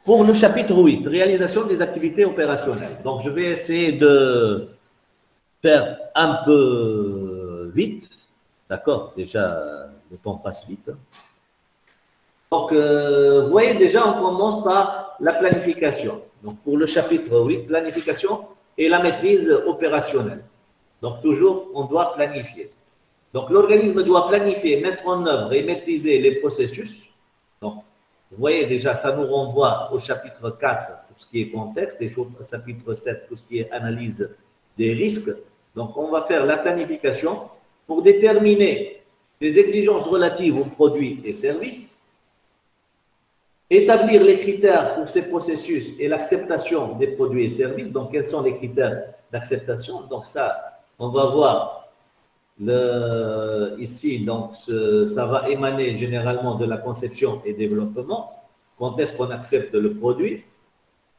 Pour le chapitre 8, réalisation des activités opérationnelles. Donc, je vais essayer de faire un peu vite. D'accord? Déjà, le temps passe vite. Donc, vous voyez déjà, on commence par la planification. Donc, pour le chapitre 8, planification et la maîtrise opérationnelle. Donc, toujours, on doit planifier. Donc, l'organisme doit planifier, mettre en œuvre et maîtriser les processus. Donc, vous voyez déjà, ça nous renvoie au chapitre 4, tout ce qui est contexte, et au chapitre 7, tout ce qui est analyse des risques. Donc, on va faire la planification pour déterminer les exigences relatives aux produits et services, établir les critères pour ces processus et l'acceptation des produits et services. Donc, quels sont les critères d'acceptation? Donc, ça, on va voir ici, donc, ça va émaner généralement de la conception et développement. Quand est-ce qu'on accepte le produit?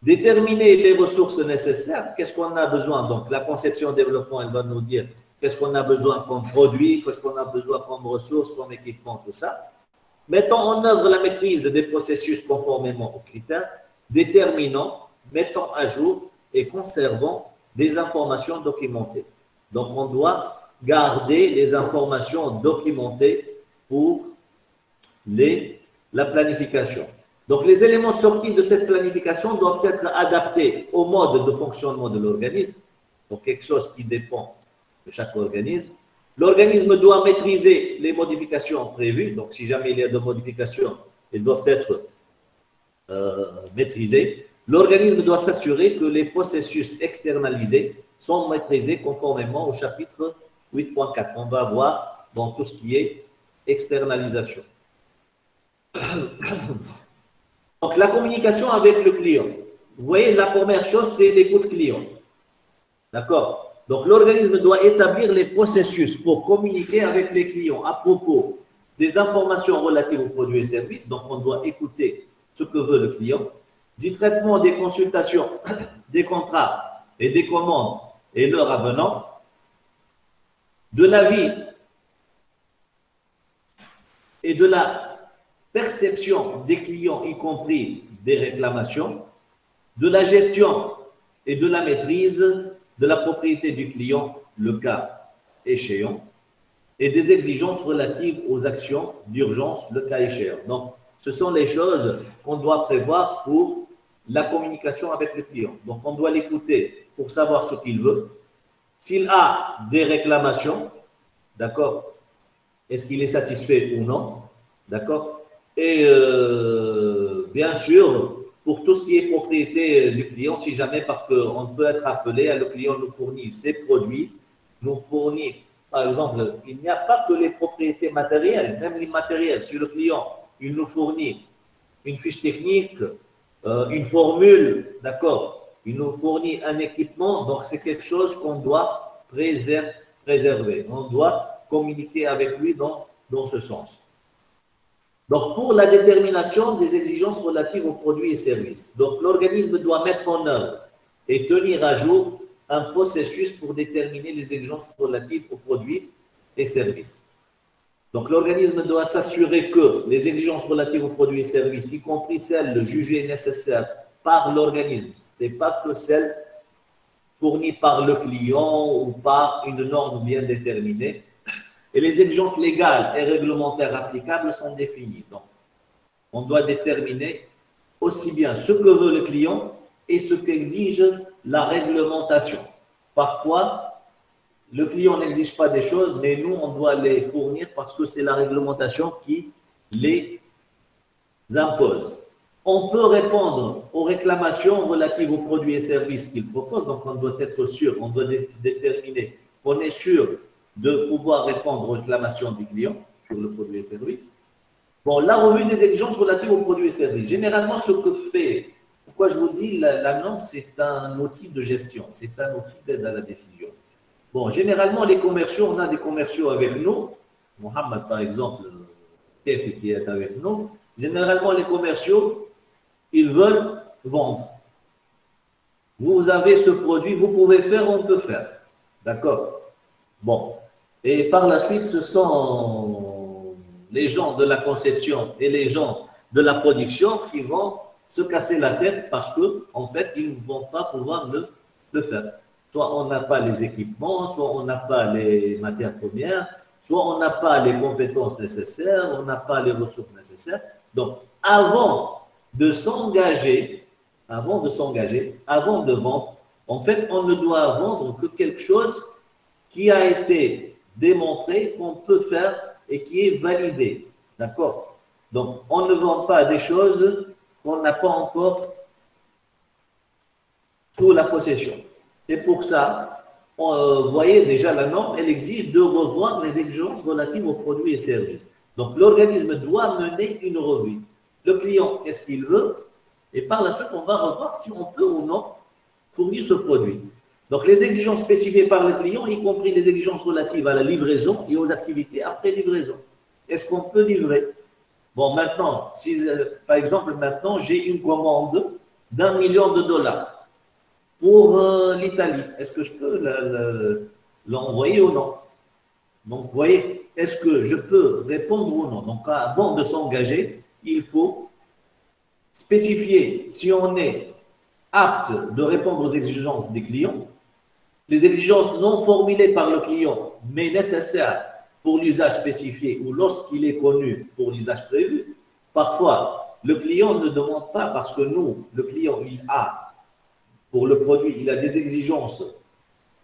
Déterminer les ressources nécessaires. Qu'est-ce qu'on a besoin? Donc, la conception et développement, elle va nous dire qu'est-ce qu'on a besoin comme produit, qu'est-ce qu'on a besoin comme ressources, comme équipement, tout ça. Mettons en œuvre la maîtrise des processus conformément aux critères, déterminant, mettant à jour et conservant des informations documentées. Donc, on doit garder les informations documentées pour la planification. Donc, les éléments de sortie de cette planification doivent être adaptés au mode de fonctionnement de l'organisme, donc quelque chose qui dépend de chaque organisme. L'organisme doit maîtriser les modifications prévues, donc si jamais il y a de modifications, elles doivent être maîtrisées. L'organisme doit s'assurer que les processus externalisés sont maîtrisés conformément au chapitre 8.4. On va voir dans tout ce qui est externalisation. Donc, la communication avec le client. Vous voyez, la première chose, c'est l'écoute client. D'accord? Donc, l'organisme doit établir les processus pour communiquer avec les clients à propos des informations relatives aux produits et services. Donc, on doit écouter ce que veut le client, du traitement des consultations, des contrats et des commandes et leur avenant, de l'avis et de la perception des clients, y compris des réclamations, de la gestion et de la maîtrise de la propriété du client, le cas échéant, et des exigences relatives aux actions d'urgence, le cas échéant. Donc, ce sont les choses qu'on doit prévoir pour la communication avec le client. Donc, on doit l'écouter pour savoir ce qu'il veut. S'il a des réclamations, d'accord, est-ce qu'il est satisfait ou non, d'accord? Et bien sûr, pour tout ce qui est propriété du client, si jamais, parce qu'on peut être appelé, le client nous fournit ses produits, nous fournit, par exemple, il n'y a pas que les propriétés matérielles, même l'immatériel. Si le client, il nous fournit une fiche technique, une formule, d'accord, il nous fournit un équipement, donc c'est quelque chose qu'on doit préserver. On doit communiquer avec lui dans ce sens. Donc, pour la détermination des exigences relatives aux produits et services, donc l'organisme doit mettre en œuvre et tenir à jour un processus pour déterminer les exigences relatives aux produits et services. Donc, l'organisme doit s'assurer que les exigences relatives aux produits et services, y compris celles jugées nécessaires par l'organisme, ce n'est pas que celles fournies par le client ou par une norme bien déterminée, et les exigences légales et réglementaires applicables sont définies. Donc, on doit déterminer aussi bien ce que veut le client et ce qu'exige la réglementation. Parfois, le client n'exige pas des choses, mais nous, on doit les fournir parce que c'est la réglementation qui les impose. On peut répondre aux réclamations relatives aux produits et services qu'il propose, donc on doit être sûr, on doit déterminer qu'on est sûr de pouvoir répondre aux réclamations du client sur le produit et service. Bon, la revue des exigences relatives aux produits et services. Généralement, ce que fait, pourquoi je vous dis, la norme, c'est un outil de gestion, c'est un outil d'aide à la décision. Bon, généralement, les commerciaux, on a des commerciaux avec nous. Mohamed, par exemple, Kefi qui est avec nous. Généralement, les commerciaux, ils veulent vendre. Vous avez ce produit, vous pouvez faire, on peut faire. D'accord? Bon. Et par la suite, ce sont les gens de la conception et les gens de la production qui vont se casser la tête parce que, en fait, ils ne vont pas pouvoir le faire. Soit on n'a pas les équipements, soit on n'a pas les matières premières, soit on n'a pas les compétences nécessaires, on n'a pas les ressources nécessaires. Donc, avant de s'engager, avant de vendre, en fait, on ne doit vendre que quelque chose qui a été démontré qu'on peut faire et qui est validé. D'accord? Donc, on ne vend pas des choses qu'on n'a pas encore sous la possession. C'est pour ça, vous voyez déjà la norme, elle exige de revoir les exigences relatives aux produits et services. Donc, l'organisme doit mener une revue. Le client, qu'est-ce qu'il veut? Et par la suite, on va revoir si on peut ou non fournir ce produit. Donc, les exigences spécifiées par le client, y compris les exigences relatives à la livraison et aux activités après livraison. Est-ce qu'on peut livrer? Bon, maintenant, si, par exemple, maintenant, j'ai une commande d'1 million de dollars pour l'Italie. Est-ce que je peux l'envoyer ou non? Donc, vous voyez, est-ce que je peux répondre ou non? Donc, avant de s'engager, il faut spécifier si on est apte de répondre aux exigences des clients, les exigences non formulées par le client, mais nécessaires pour l'usage spécifié ou lorsqu'il est connu pour l'usage prévu. Parfois, le client ne demande pas parce que nous, le client, il a, pour le produit, il a des exigences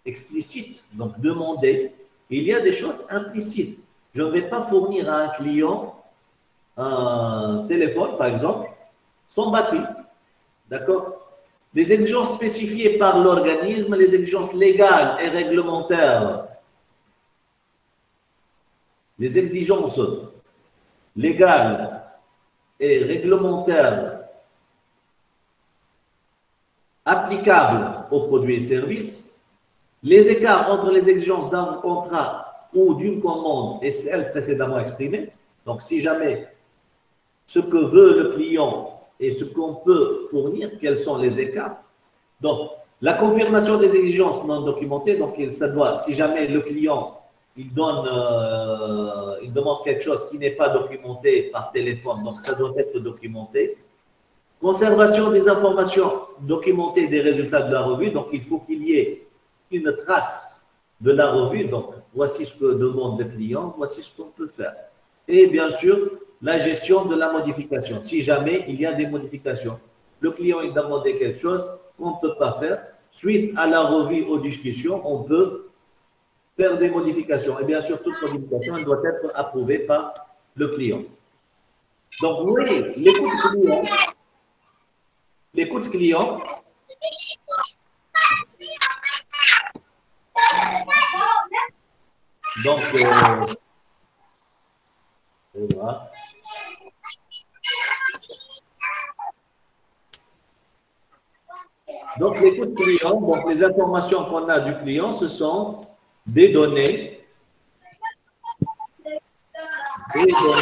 explicites, donc demandées. Il y a des choses implicites. Je ne vais pas fournir à un client un téléphone, par exemple, sans batterie. D'accord? Les exigences spécifiées par l'organisme, les exigences légales et réglementaires. Les exigences légales et réglementaires applicables aux produits et services, les écarts entre les exigences d'un contrat ou d'une commande et celles précédemment exprimées. Donc, si jamais ce que veut le client et ce qu'on peut fournir, quels sont les écarts. Donc, la confirmation des exigences non documentées, donc ça doit, si jamais le client il demande quelque chose qui n'est pas documenté par téléphone, donc ça doit être documenté. Conservation des informations documentées des résultats de la revue, donc il faut qu'il y ait une trace de la revue, donc voici ce que demande le client, voici ce qu'on peut faire. Et bien sûr, la gestion de la modification. Si jamais il y a des modifications, le client il demandé quelque chose qu'on ne peut pas faire, suite à la revue aux discussions, on peut faire des modifications. Et bien sûr, toute modification elle doit être approuvée par le client. Donc, vous voyez, l'écoute client, donc, voilà. Donc, l'écoute client, donc les informations qu'on a du client, ce sont des données, qui sont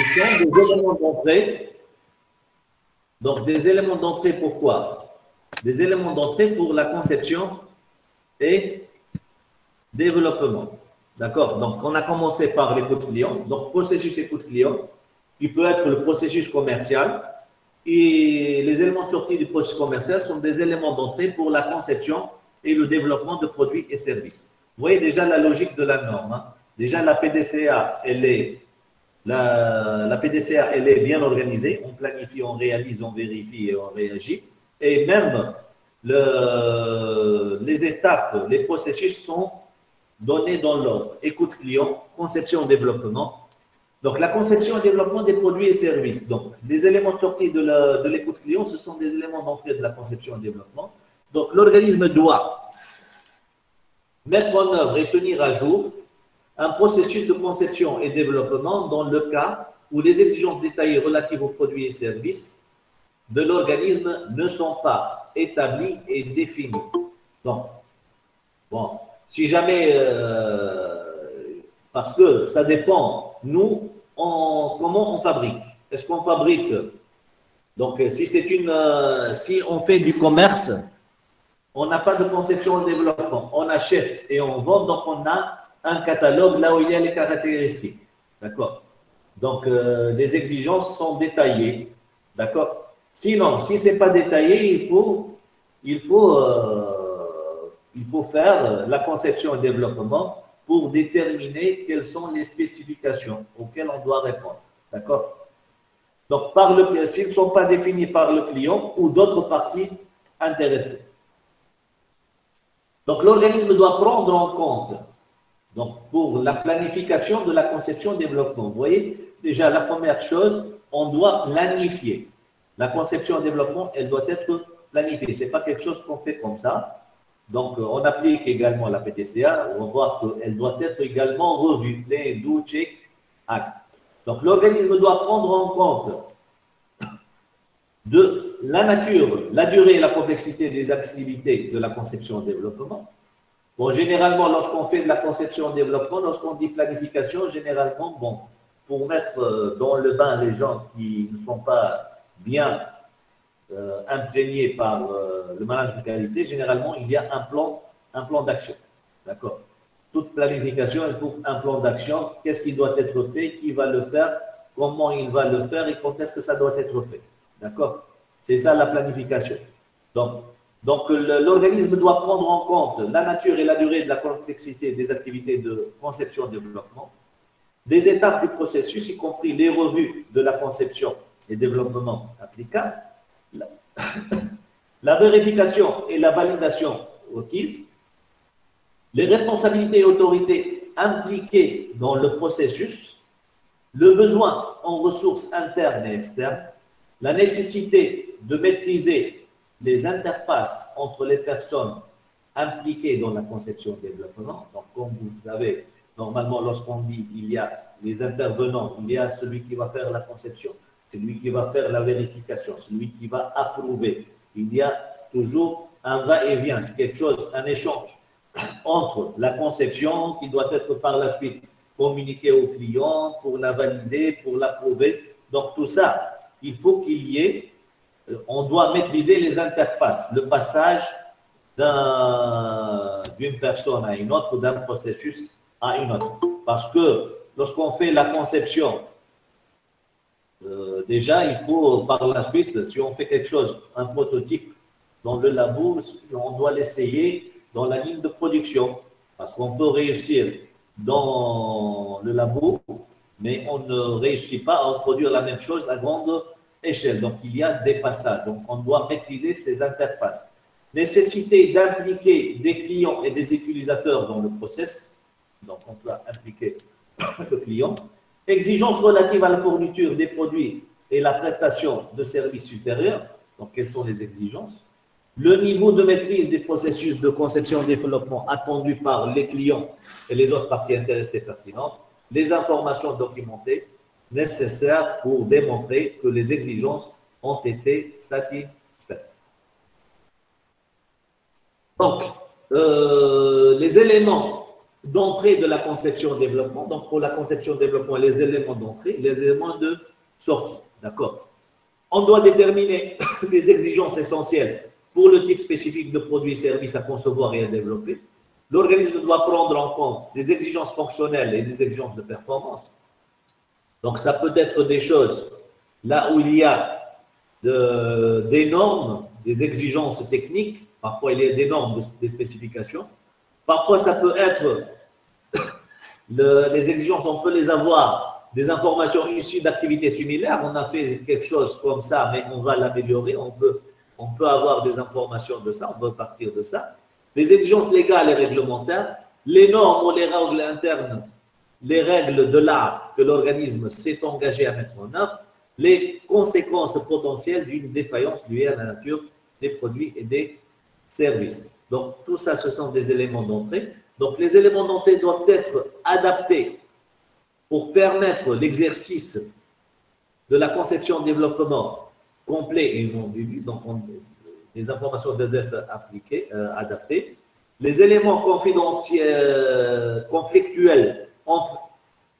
des éléments d'entrée. Donc, des éléments d'entrée pourquoi? Des éléments d'entrée pour la conception et développement. D'accord? Donc, on a commencé par l'écoute client. Donc, processus écoute client, qui peut être le processus commercial. Et les éléments de sortie du processus commercial sont des éléments d'entrée pour la conception et le développement de produits et services. Vous voyez déjà la logique de la norme. Hein? Déjà, la PDCA, elle est bien organisée. On planifie, on réalise, on vérifie et on réagit. Et même les étapes, les processus sont donnés dans l'ordre. Écoute client, conception, développement. Donc, la conception et développement des produits et services. Donc, les éléments de sortie de l'écoute client, ce sont des éléments d'entrée de la conception et développement. Donc, l'organisme doit mettre en œuvre et tenir à jour un processus de conception et développement dans le cas où les exigences détaillées relatives aux produits et services de l'organisme ne sont pas établies et définies. Donc, bon, si jamais, parce que ça dépend, nous, comment on fabrique? Est-ce qu'on fabrique? Donc, si on fait du commerce, on n'a pas de conception et développement. On achète et on vend, donc on a un catalogue là où il y a les caractéristiques. D'accord? Donc, les exigences sont détaillées. D'accord? Sinon, si ce n'est pas détaillé, il faut, il faut faire la conception et développement pour déterminer quelles sont les spécifications auxquelles on doit répondre. D'accord? Donc, s'ils ne sont pas définis par le client ou d'autres parties intéressées. Donc, l'organisme doit prendre en compte, donc, pour la planification de la conception-développement. Vous voyez, déjà, la première chose, on doit planifier. La conception-développement, elle doit être planifiée. Ce n'est pas quelque chose qu'on fait comme ça. Donc, on applique également la PTCA. On voit qu'elle doit être également revue. Play, do, check, act. Donc, l'organisme doit prendre en compte de la nature, la durée et la complexité des activités de la conception-développement. Bon, généralement, lorsqu'on fait de la conception-développement, lorsqu'on dit planification, généralement, bon, pour mettre dans le bain les gens qui ne sont pas bien imprégnés par le management de qualité, généralement, il y a un plan d'action. D'accord? Toute planification, il faut un plan d'action. Qu'est-ce qui doit être fait? Qui va le faire? Comment il va le faire? Et quand est-ce que ça doit être fait? D'accord? C'est ça la planification. Donc l'organisme doit prendre en compte la nature et la durée de la complexité des activités de conception-développement, des étapes du processus, y compris les revues de la conception et développement applicable, la vérification et la validation requises, les responsabilités et autorités impliquées dans le processus, le besoin en ressources internes et externes, la nécessité de maîtriser les interfaces entre les personnes impliquées dans la conception et développement. Donc, comme vous savez, normalement, lorsqu'on dit il y a les intervenants, il y a celui qui va faire la conception, celui qui va faire la vérification, celui qui va approuver. Il y a toujours un va-et-vient, c'est quelque chose, un échange entre la conception qui doit être par la suite communiquée au client pour la valider, pour l'approuver. Donc, tout ça, il faut qu'il y ait, on doit maîtriser les interfaces, le passage d'une personne à une autre, d'un processus à une autre. Parce que lorsqu'on fait la conception, déjà, il faut par la suite, si on fait quelque chose, un prototype dans le labo, on doit l'essayer dans la ligne de production. Parce qu'on peut réussir dans le labo, mais on ne réussit pas à produire la même chose à grande échelle. Donc, il y a des passages. Donc, on doit maîtriser ces interfaces. Nécessité d'impliquer des clients et des utilisateurs dans le process. Donc, on doit impliquer le client. Exigences relatives à la fourniture des produits et la prestation de services supérieurs. Donc, quelles sont les exigences? Le niveau de maîtrise des processus de conception et développement attendu par les clients et les autres parties intéressées pertinentes. Les informations documentées nécessaires pour démontrer que les exigences ont été satisfaites. Donc, les éléments d'entrée de la conception-développement, donc pour la conception-développement, les éléments d'entrée, les éléments de sortie, d'accord? On doit déterminer les exigences essentielles pour le type spécifique de produits et services à concevoir et à développer. L'organisme doit prendre en compte des exigences fonctionnelles et des exigences de performance. Donc, ça peut être des choses là où il y a des normes, des exigences techniques. Parfois, il y a des normes, des spécifications. Parfois, ça peut être les exigences, on peut les avoir, des informations issues d'activités similaires. On a fait quelque chose comme ça, mais on va l'améliorer. On peut avoir des informations de ça, on peut partir de ça. Les exigences légales et réglementaires, les normes ou les règles internes, les règles de l'art que l'organisme s'est engagé à mettre en œuvre, les conséquences potentielles d'une défaillance liée à la nature des produits et des services. Donc, tout ça, ce sont des éléments d'entrée. Donc, les éléments d'entrée doivent être adaptés pour permettre l'exercice de la conception-développement complet et non ambigu. Donc, les informations doivent être adaptées. Les éléments confidentiels, conflictuels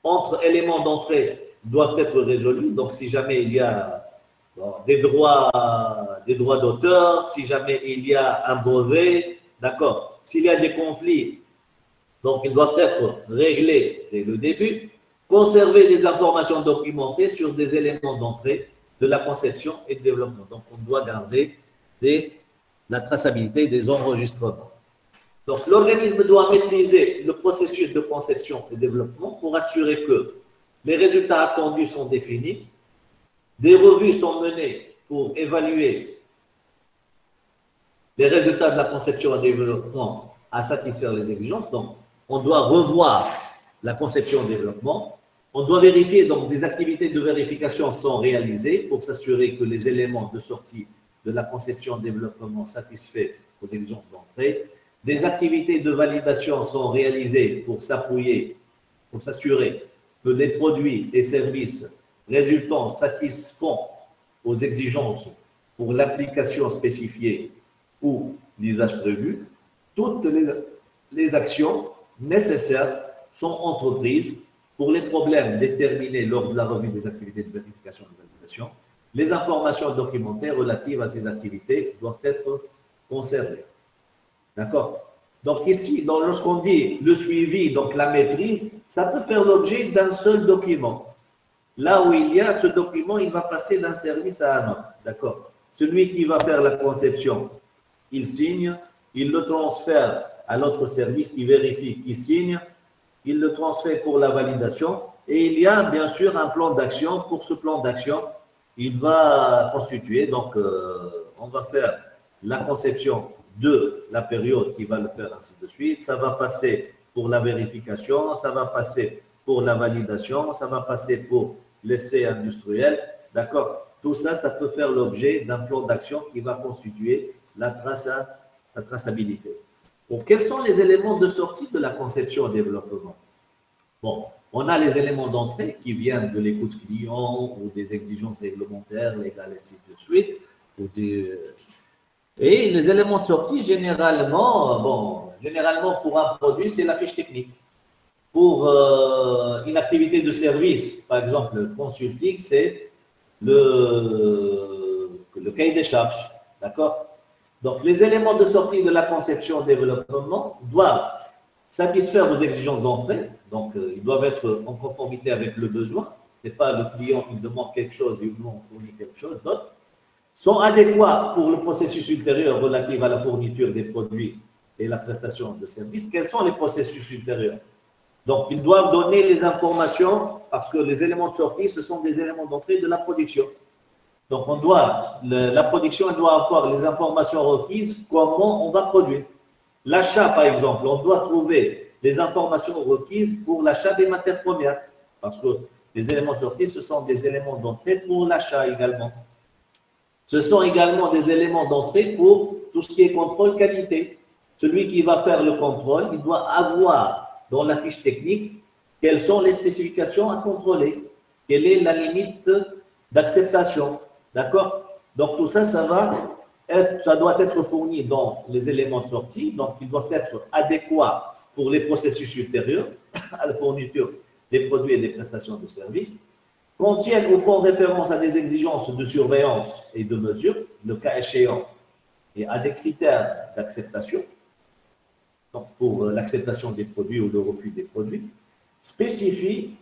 entre éléments d'entrée doivent être résolus. Donc, si jamais il y a des droits d'auteur, si jamais il y a un brevet, d'accord. S'il y a des conflits, donc ils doivent être réglés dès le début. conserver des informations documentées sur des éléments d'entrée de la conception et de développement. Donc, on doit garder la traçabilité des enregistrements. Donc, l'organisme doit maîtriser le processus de conception et développement pour assurer que les résultats attendus sont définis, des revues sont menées pour évaluer les résultats de la conception et développement à satisfaire les exigences. Donc, on doit revoir la conception et développement. On doit vérifier, donc, des activités de vérification sont réalisées pour s'assurer que les éléments de sortie de la conception et développement satisfait aux exigences d'entrée. Des activités de validation sont réalisées pour s'appuyer, pour s'assurer que les produits et services résultants satisfont aux exigences pour l'application spécifiée ou l'usage prévu. Toutes les actions nécessaires sont entreprises pour les problèmes déterminés lors de la revue des activités de vérification et de validation. Les informations documentaires relatives à ces activités doivent être conservées. D'accord? Donc ici, lorsqu'on dit le suivi, donc la maîtrise, ça peut faire l'objet d'un seul document. Là où il y a ce document, il va passer d'un service à un autre. D'accord? Celui qui va faire la conception, il signe, il le transfère à l'autre service qui vérifie, qui signe, il le transfère pour la validation et il y a bien sûr un plan d'action. Pour ce plan d'action, il va constituer, donc on va faire la conception de la période qui va le faire, ainsi de suite. Ça va passer pour la vérification, ça va passer pour la validation, ça va passer pour l'essai industriel. D'accord? Tout ça, ça peut faire l'objet d'un plan d'action qui va constituer la traçabilité. Bon, quels sont les éléments de sortie de la conception et développement? Bon, on a les éléments d'entrée qui viennent de l'écoute client ou des exigences réglementaires, légales, et ainsi de suite. Et les éléments de sortie, généralement pour un produit, c'est la fiche technique. Pour une activité de service, par exemple, le consulting, c'est le cahier des charges. D'accord? Donc, les éléments de sortie de la conception et développement doivent satisfaire aux exigences d'entrée. Donc, ils doivent être en conformité avec le besoin. Ce n'est pas le client qui demande quelque chose et nous, on fournit quelque chose d'autre. Sont adéquats pour le processus ultérieur relatif à la fourniture des produits et la prestation de services. Quels sont les processus ultérieurs? Donc, ils doivent donner les informations parce que les éléments de sortie, ce sont des éléments d'entrée de la production. Donc, la production elle doit avoir les informations requises, comment on va produire. L'achat, par exemple, on doit trouver les informations requises pour l'achat des matières premières. Parce que les éléments de sortie, ce sont des éléments d'entrée pour l'achat également. Ce sont également des éléments d'entrée pour tout ce qui est contrôle qualité. Celui qui va faire le contrôle, il doit avoir dans la fiche technique quelles sont les spécifications à contrôler, quelle est la limite d'acceptation. D'accord? Donc tout ça, ça doit être fourni dans les éléments de sortie. Donc ils doivent être adéquats pour les processus ultérieurs à la fourniture des produits et des prestations de services, contiennent ou font référence à des exigences de surveillance et de mesure, le cas échéant, et à des critères d'acceptation, donc pour l'acceptation des produits ou le refus des produits, spécifient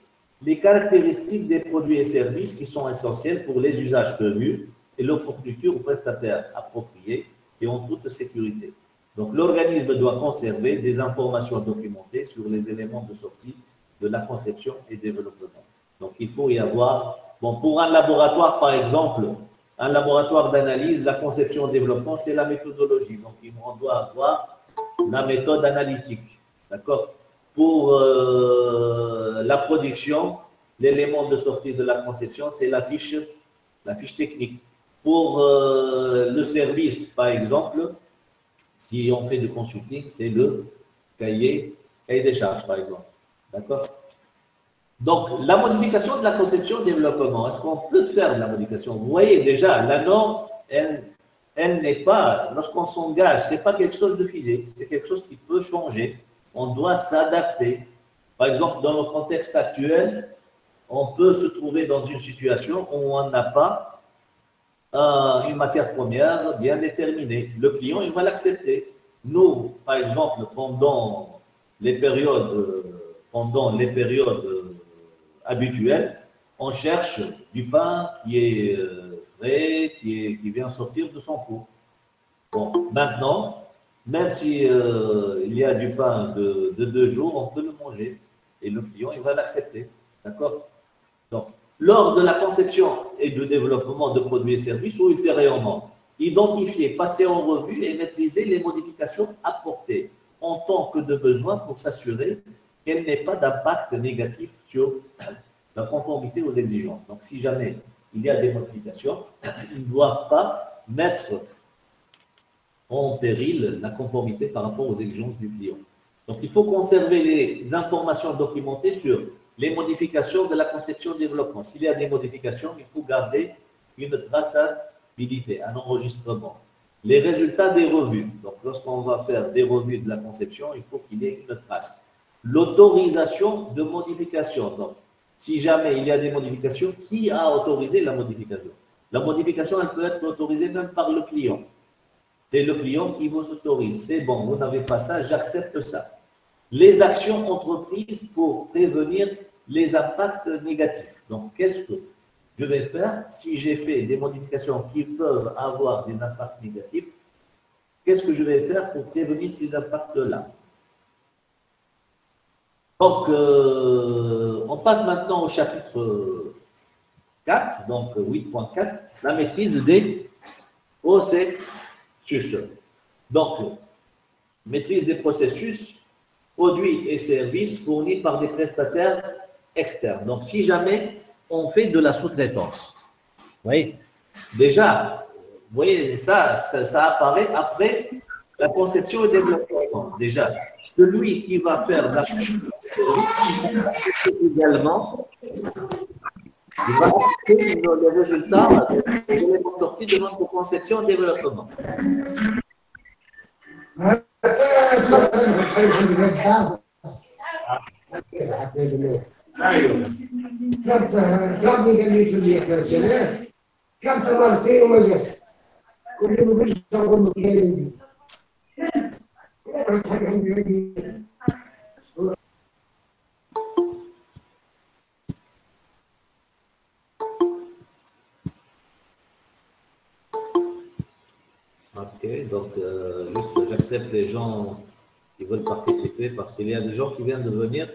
les caractéristiques des produits et services qui sont essentiels pour les usages prévus et leur fourniture aux prestataires appropriés et en toute sécurité. Donc, l'organisme doit conserver des informations documentées sur les éléments de sortie de la conception et développement. Donc, il faut y avoir, bon, pour un laboratoire, par exemple, un laboratoire d'analyse, la conception et développement, c'est la méthodologie. Donc, on doit avoir la méthode analytique. D'accord? Pour la production, l'élément de sortie de la conception, c'est la fiche technique. Pour le service, par exemple, si on fait du consulting, c'est le cahier des charges, par exemple. D'accord? Donc, la modification de la conception et développement, est-ce qu'on peut faire de la modification? Vous voyez déjà, la norme, elle n'est pas, lorsqu'on s'engage, ce n'est pas quelque chose de figé, c'est quelque chose qui peut changer. On doit s'adapter. Par exemple, dans le contexte actuel, on peut se trouver dans une situation où on n'a pas une matière première bien déterminée. Le client, il va l'accepter. Nous, par exemple, pendant les périodes habituel, on cherche du pain qui est frais, qui vient sortir de son four. Bon, maintenant, même si il y a du pain de 2 jours, on peut le manger et le client, il va l'accepter. D'accord? Donc, lors de la conception et du développement de produits et services ou ultérieurement, identifier, passer en revue et maîtriser les modifications apportées en tant que de besoin pour s'assurer qu'elles n'aient pas d'impact négatif sur la conformité aux exigences. Donc, si jamais il y a des modifications, ils ne doivent pas mettre en péril la conformité par rapport aux exigences du client. Donc, il faut conserver les informations documentées sur les modifications de la conception-développement. S'il y a des modifications, il faut garder une traçabilité, un enregistrement. Les résultats des revues. Donc, lorsqu'on va faire des revues de la conception, il faut qu'il y ait une trace. L'autorisation de modification. Donc, si jamais il y a des modifications, qui a autorisé la modification? La modification, elle peut être autorisée même par le client. C'est le client qui vous autorise. C'est bon, vous n'avez pas ça, j'accepte ça. Les actions entreprises pour prévenir les impacts négatifs. Donc, qu'est-ce que je vais faire si j'ai fait des modifications qui peuvent avoir des impacts négatifs? Qu'est-ce que je vais faire pour prévenir ces impacts-là? Donc, on passe maintenant au chapitre 4, donc 8.4, la maîtrise des processus. Donc, maîtrise des processus, produits et services fournis par des prestataires externes. Donc, si jamais on fait de la sous-traitance, vous voyez, déjà, vous voyez, ça apparaît après la conception et le développement. Déjà, celui qui va faire la également, il va apporter les résultats de l'éléments sortis de notre conception et développement. Ok, donc juste j'accepte les gens qui veulent participer parce qu'il y a des gens qui viennent de venir,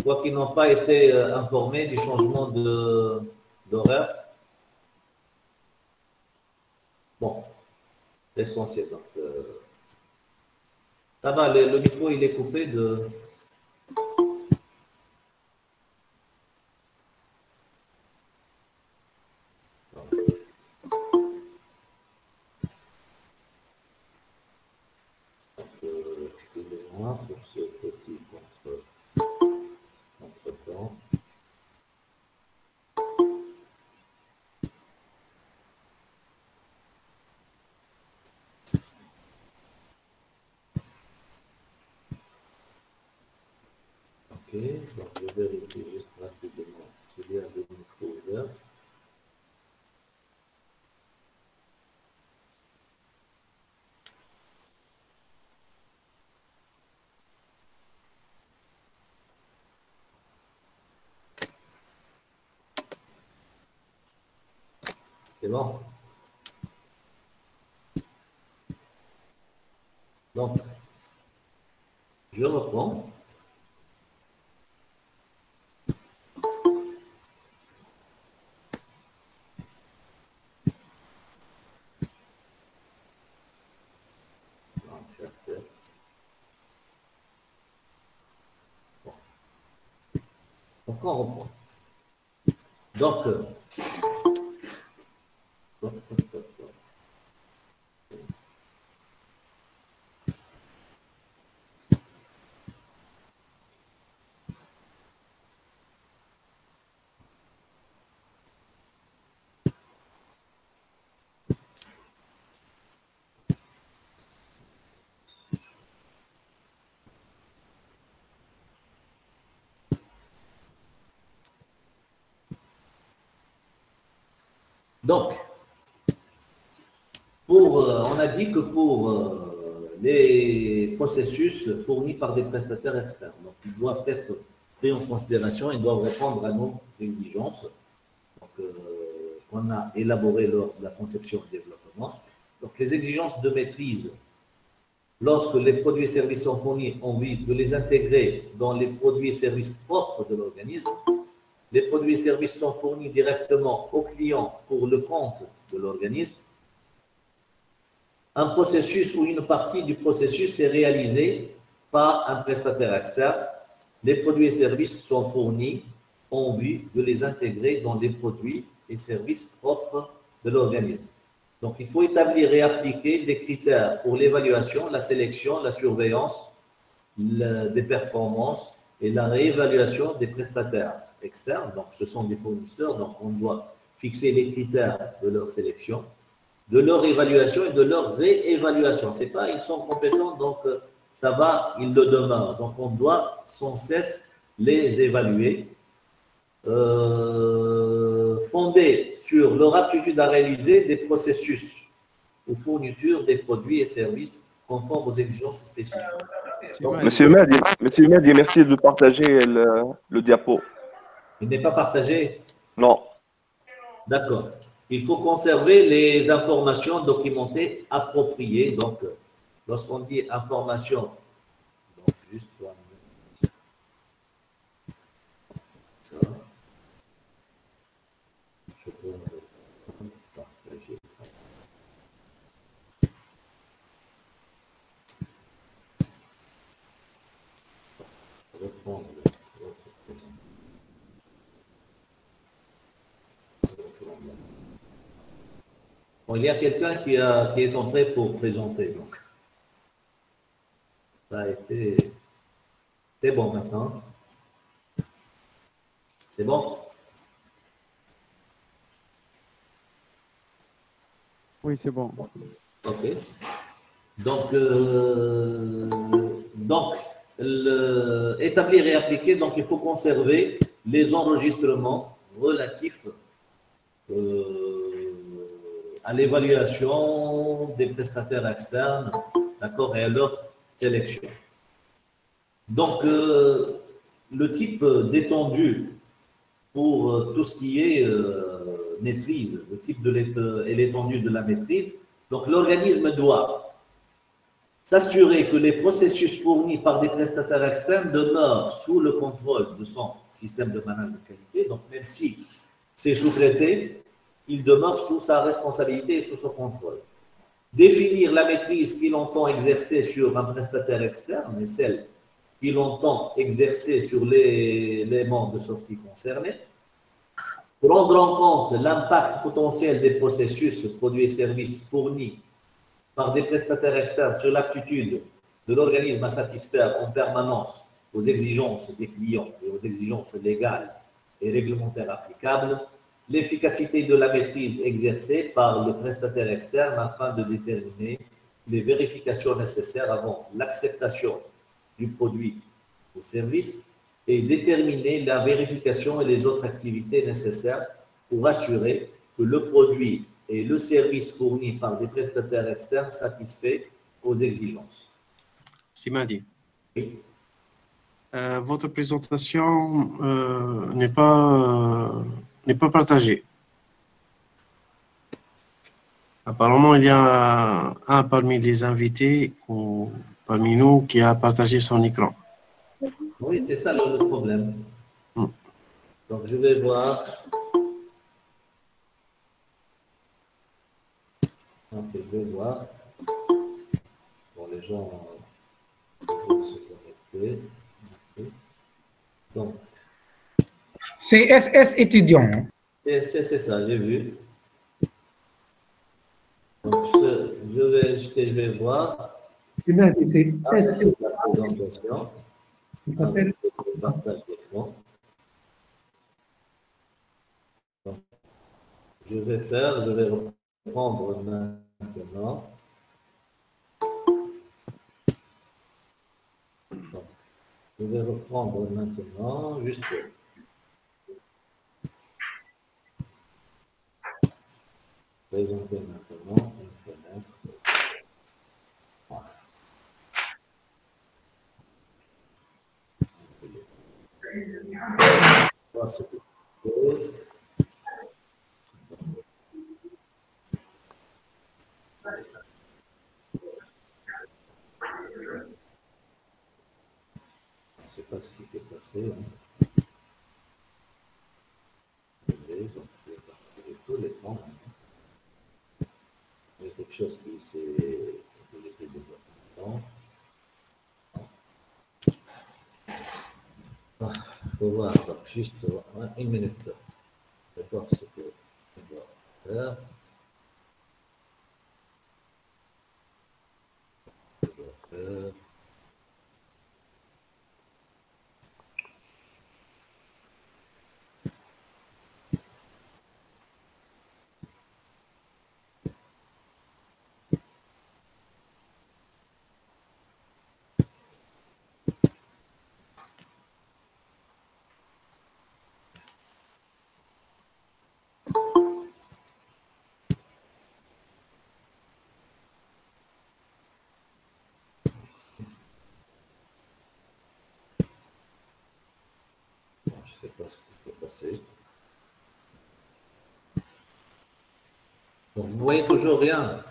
soit qui n'ont pas été informés du changement d'horaire. Bon, l'essentiel. Donc, ça va, le micro il est coupé de. Excusez-moi pour ce petit contre-temps. Ok, donc je vérifie juste rapidement s'il y a le micro ouvert. C'est bon. Donc, je reprends. Donc, j'accepte. Bon. Donc, on reprend. Donc, Donc, on a dit que pour les processus fournis par des prestataires externes, donc ils doivent être pris en considération et doivent répondre à nos exigences qu'on a élaborées lors de la conception et développement. Donc, les exigences de maîtrise, lorsque les produits et services sont fournis, on vise de les intégrer dans les produits et services propres de l'organisme. Les produits et services sont fournis directement au client pour le compte de l'organisme. Un processus ou une partie du processus est réalisé par un prestataire externe. Les produits et services sont fournis en vue de les intégrer dans les produits et services propres de l'organisme. Donc, il faut établir et appliquer des critères pour l'évaluation, la sélection, la surveillance des performances et la réévaluation des prestataires externes. Donc, ce sont des fournisseurs, donc on doit fixer les critères de leur sélection, de leur évaluation et de leur réévaluation. C'est pas, ils sont compétents, donc ça va, ils le demeurent. Donc, on doit sans cesse les évaluer, fondés sur leur aptitude à réaliser des processus ou fourniture des produits et services conformes aux exigences spécifiques. Donc, Monsieur Mehdi, merci de partager le diapo. il n'est pas partagé. Non. D'accord. Il faut conserver les informations documentées appropriées. Donc, lorsqu'on dit information, donc juste pour ça, je peux partager. Reprendre votre présentation. Bon, il y a quelqu'un qui est entré pour présenter. Donc, ça a été. C'est bon maintenant. C'est bon? Oui, c'est bon. OK. Donc, établir et appliquer, donc il faut conserver les enregistrements relatifs à l'évaluation des prestataires externes, d'accord, et à leur sélection. Donc, le type d'étendue pour tout ce qui est maîtrise, le type et l'étendue de la maîtrise. Donc, l'organisme doit s'assurer que les processus fournis par des prestataires externes demeurent sous le contrôle de son système de management de qualité. Donc, même si c'est sous-traité, il demeure sous sa responsabilité et sous son contrôle. Définir la maîtrise qu'il entend exercer sur un prestataire externe et celle qu'il entend exercer sur les éléments de sortie concernés. Prendre en compte l'impact potentiel des processus, produits et services fournis par des prestataires externes sur l'aptitude de l'organisme à satisfaire en permanence aux exigences des clients et aux exigences légales et réglementaires applicables, l'efficacité de la maîtrise exercée par le prestataire externe afin de déterminer les vérifications nécessaires avant l'acceptation du produit ou service et déterminer la vérification et les autres activités nécessaires pour assurer que le produit et le service fourni par des prestataires externes satisfait aux exigences. Simadi. Oui. Votre présentation n'est pas partagée. Apparemment, il y a un parmi les invités ou parmi nous qui a partagé son écran. Oui, c'est ça le problème. Donc, je vais voir. Ok, je vais voir. Bon, les gens vont se connecter. Okay. Donc, c'est SS étudiant. c'est ça, j'ai vu. Donc, ce que je vais voir. C'est Ah, c'est la présentation. s'appelle Le partage d'écran. Je vais reprendre maintenant. Donc, je vais reprendre maintenant, juste présenter maintenant une fenêtre. Voilà. pas ce que c'est. Je ne sais pas ce qui s'est passé. Hein. Donc, je vais partir tous les temps. Il y a quelque chose qui s'est développé. Il faut voir, donc, juste une minute. Je vais voir ce que je dois faire. Je ne sais pas ce qui s'est passé. Donc, vous ne voyez toujours rien.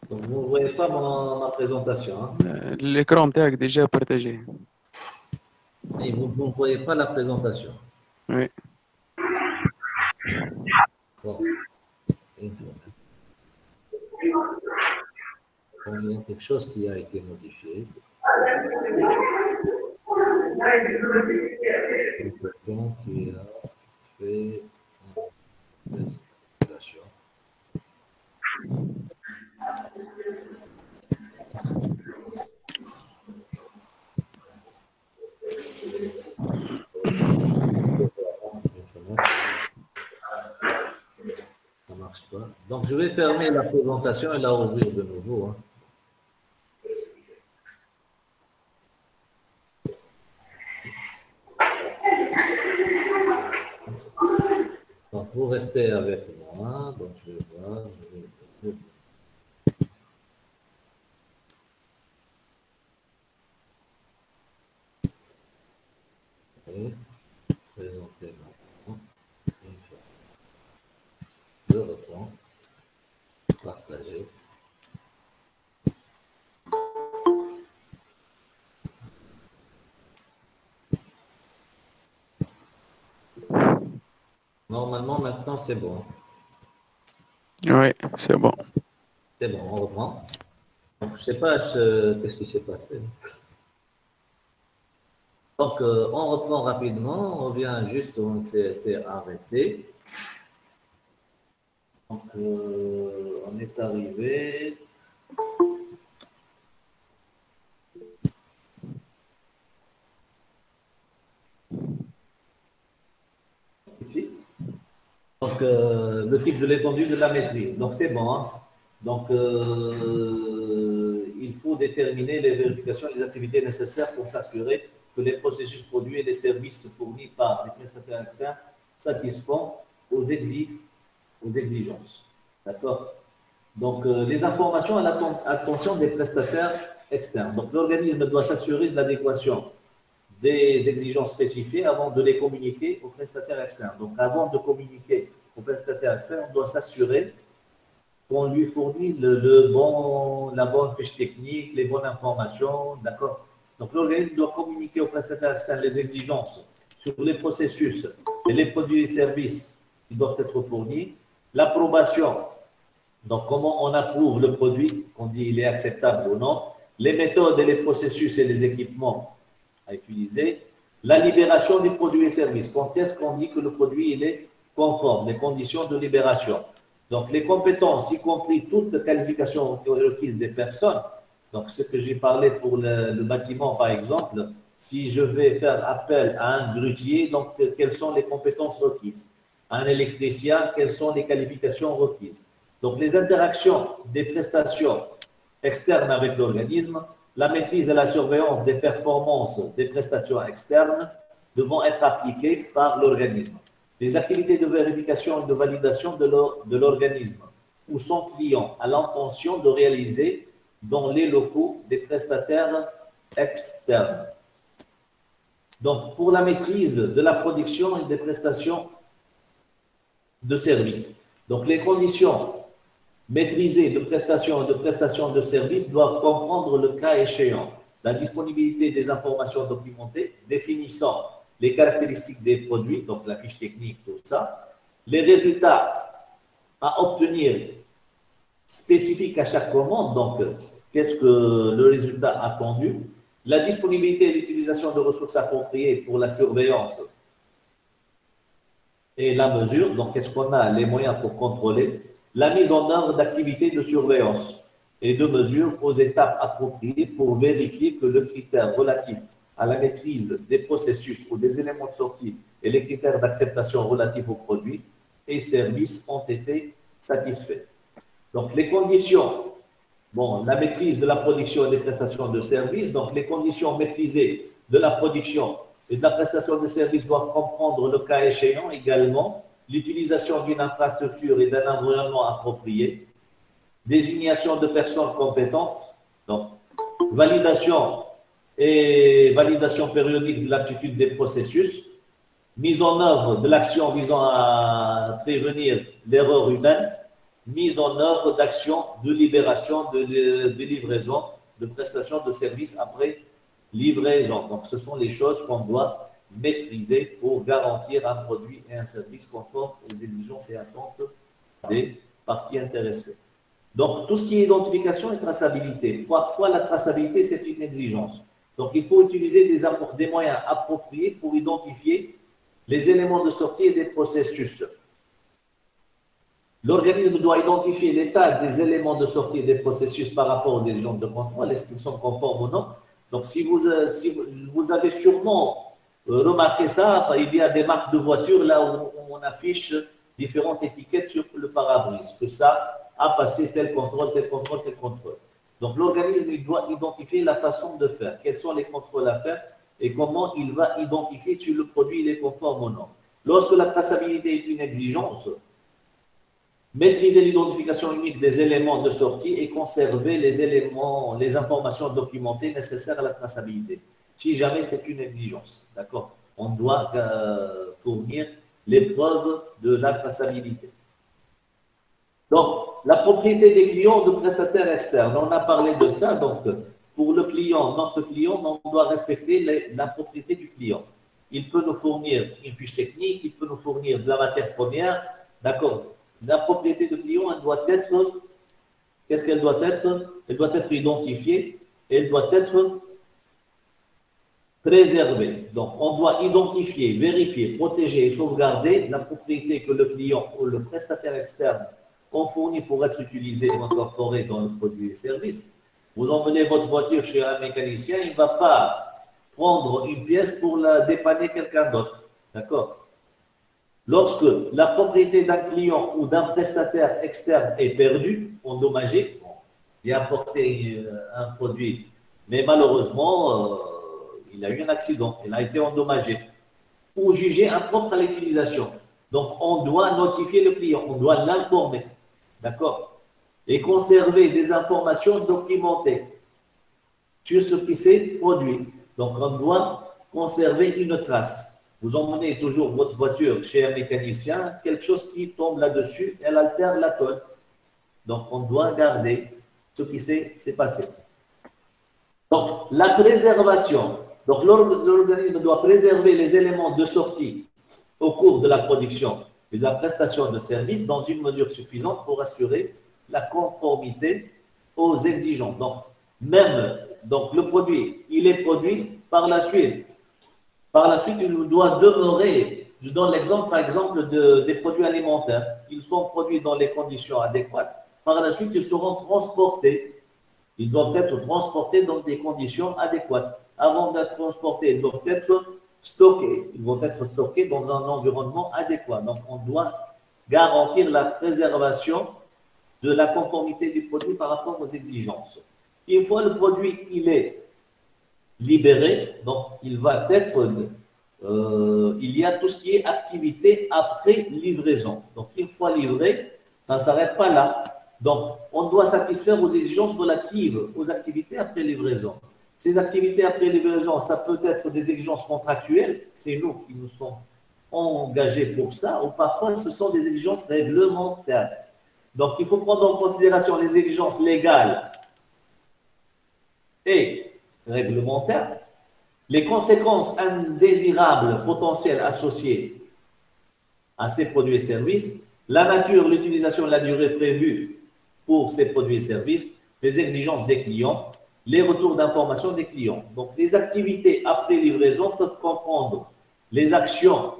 Donc, vous ne voyez pas ma présentation. Hein. L'écran est déjà partagé. Et vous ne voyez pas la présentation. Oui. Bon. Une fois. Bon, il y a quelque chose qui a été modifié. Quelqu'un qui a fait une présentation. Ça marche pas. Donc, je vais fermer la présentation et la rouvrir de nouveau. Hein. Donc, vous restez avec moi. Donc, je vais voir. Et présenter maintenant. Je reprends. Partager. Normalement, maintenant, c'est bon. Oui, c'est bon. C'est bon, on reprend. Donc, je ne sais pas qu'est-ce qui s'est passé. Donc, on reprend rapidement. On revient juste où on s'était arrêté. Donc, on est arrivé. Ici. Donc, le type de l'étendue de la maîtrise. Donc, c'est bon. Hein. Donc, il faut déterminer les vérifications et les activités nécessaires pour s'assurer que les processus produits et les services fournis par les prestataires externes satisfont aux exigences. D'accord? Donc, les informations à l'attention des prestataires externes. Donc, l'organisme doit s'assurer de l'adéquation des exigences spécifiées avant de les communiquer aux prestataires externes. Donc, avant de communiquer aux prestataires externes, on doit s'assurer qu'on lui fournit la bonne fiche technique, les bonnes informations, d'accord? Donc, l'organisme doit communiquer aux prestataires externes les exigences sur les processus et les produits et services qui doivent être fournis, l'approbation, donc comment on approuve le produit, qu'on dit il est acceptable ou non, les méthodes et les processus et les équipements à utiliser, la libération du produit et service. Quand est-ce qu'on dit que le produit il est conforme, les conditions de libération. Donc, les compétences, y compris toute qualification requise des personnes, donc ce que j'ai parlé pour le bâtiment, par exemple, si je vais faire appel à un grutier, donc quelles sont les compétences requises? Un électricien, quelles sont les qualifications requises? Donc, les interactions des prestations externes avec l'organisme, la maîtrise et la surveillance des performances des prestations externes devront être appliquées par l'organisme. Les activités de vérification et de validation de l'organisme ou son client a l'intention de réaliser dans les locaux des prestataires externes. Donc, pour la maîtrise de la production et des prestations de services. Donc, les conditions maîtrisées de prestations et de prestations de services doivent comprendre le cas échéant, la disponibilité des informations documentées définissant les caractéristiques des produits, donc la fiche technique, tout ça, les résultats à obtenir spécifiques à chaque commande, donc qu'est-ce que le résultat attendu, la disponibilité et l'utilisation de ressources appropriées pour la surveillance et la mesure, donc est-ce qu'on a les moyens pour contrôler, la mise en œuvre d'activités de surveillance et de mesure aux étapes appropriées pour vérifier que le critère relatif à la maîtrise des processus ou des éléments de sortie et les critères d'acceptation relatifs aux produits et services ont été satisfaits. Donc, les conditions, bon, la maîtrise de la production et des prestations de services, donc les conditions maîtrisées de la production et de la prestation de services doivent comprendre le cas échéant également, l'utilisation d'une infrastructure et d'un environnement approprié, désignation de personnes compétentes, donc validation périodique de l'aptitude des processus, mise en œuvre de l'action visant à prévenir l'erreur humaine, mise en œuvre d'actions de libération, de livraison, de prestation de services après livraison. Donc, ce sont les choses qu'on doit maîtriser pour garantir un produit et un service conforme aux exigences et attentes des parties intéressées. Donc, tout ce qui est identification et traçabilité. Parfois, la traçabilité, c'est une exigence. Donc, il faut utiliser des moyens appropriés pour identifier les éléments de sortie et des processus. L'organisme doit identifier l'état des éléments de sortie et des processus par rapport aux exigences de contrôle, est-ce qu'ils sont conformes ou non. Donc, si vous avez sûrement remarqué ça, il y a des marques de voitures là où on affiche différentes étiquettes sur le pare-brise, que ça a passé tel contrôle, tel contrôle, tel contrôle. Donc, l'organisme il doit identifier la façon de faire, quels sont les contrôles à faire et comment il va identifier si le produit il est conforme ou non. Lorsque la traçabilité est une exigence, maîtriser l'identification unique des éléments de sortie et conserver les informations documentées nécessaires à la traçabilité. Si jamais c'est une exigence, d'accord, on doit fournir les preuves de la traçabilité. Donc, la propriété des clients de prestataires externes, on a parlé de ça. Donc, pour le client, notre client, on doit respecter la propriété du client. Il peut nous fournir une fiche technique, il peut nous fournir de la matière première, d'accord. La propriété du client, elle doit être, qu'est-ce qu'elle doit être? Elle doit être identifiée et elle doit être préservée. Donc, on doit identifier, vérifier, protéger et sauvegarder la propriété que le client ou le prestataire externe ont fourni pour être utilisé ou incorporé dans le produit et service. Vous emmenez votre voiture chez un mécanicien, il ne va pas prendre une pièce pour la dépanner quelqu'un d'autre. D'accord? Lorsque la propriété d'un client ou d'un prestataire externe est perdue, endommagée, il a apporté un produit, mais malheureusement, il a eu un accident, il a été endommagé, ou jugé impropre à l'utilisation. Donc, on doit notifier le client, on doit l'informer, d'accord? Et conserver des informations documentées sur ce qui s'est produit. Donc, on doit conserver une trace. Vous emmenez toujours votre voiture chez un mécanicien, quelque chose qui tombe là-dessus, elle altère la tôle. Donc, on doit garder ce qui s'est passé. Donc, la préservation. Donc, l'organisme doit préserver les éléments de sortie au cours de la production et de la prestation de services dans une mesure suffisante pour assurer la conformité aux exigences. Donc, le produit, il est produit par la suite. Par la suite, il doit demeurer, je donne l'exemple par exemple des produits alimentaires. Ils sont produits dans les conditions adéquates. Par la suite, ils seront transportés. Ils doivent être transportés dans des conditions adéquates. Avant d'être transportés, ils doivent être stockés. Ils vont être stockés dans un environnement adéquat. Donc, on doit garantir la préservation de la conformité du produit par rapport aux exigences. Une fois le produit, il est libéré, donc il va être, il y a tout ce qui est activité après livraison. Donc, une fois livré, ça ne s'arrête pas là. Donc, on doit satisfaire aux exigences relatives aux activités après livraison. Ces activités après livraison, ça peut être des exigences contractuelles, c'est nous qui nous sommes engagés pour ça, ou parfois ce sont des exigences réglementaires. Donc, il faut prendre en considération les exigences légales et réglementaires, les conséquences indésirables potentielles associées à ces produits et services, la nature, l'utilisation et la durée prévue pour ces produits et services, les exigences des clients, les retours d'information des clients. Donc, les activités après livraison peuvent comprendre les actions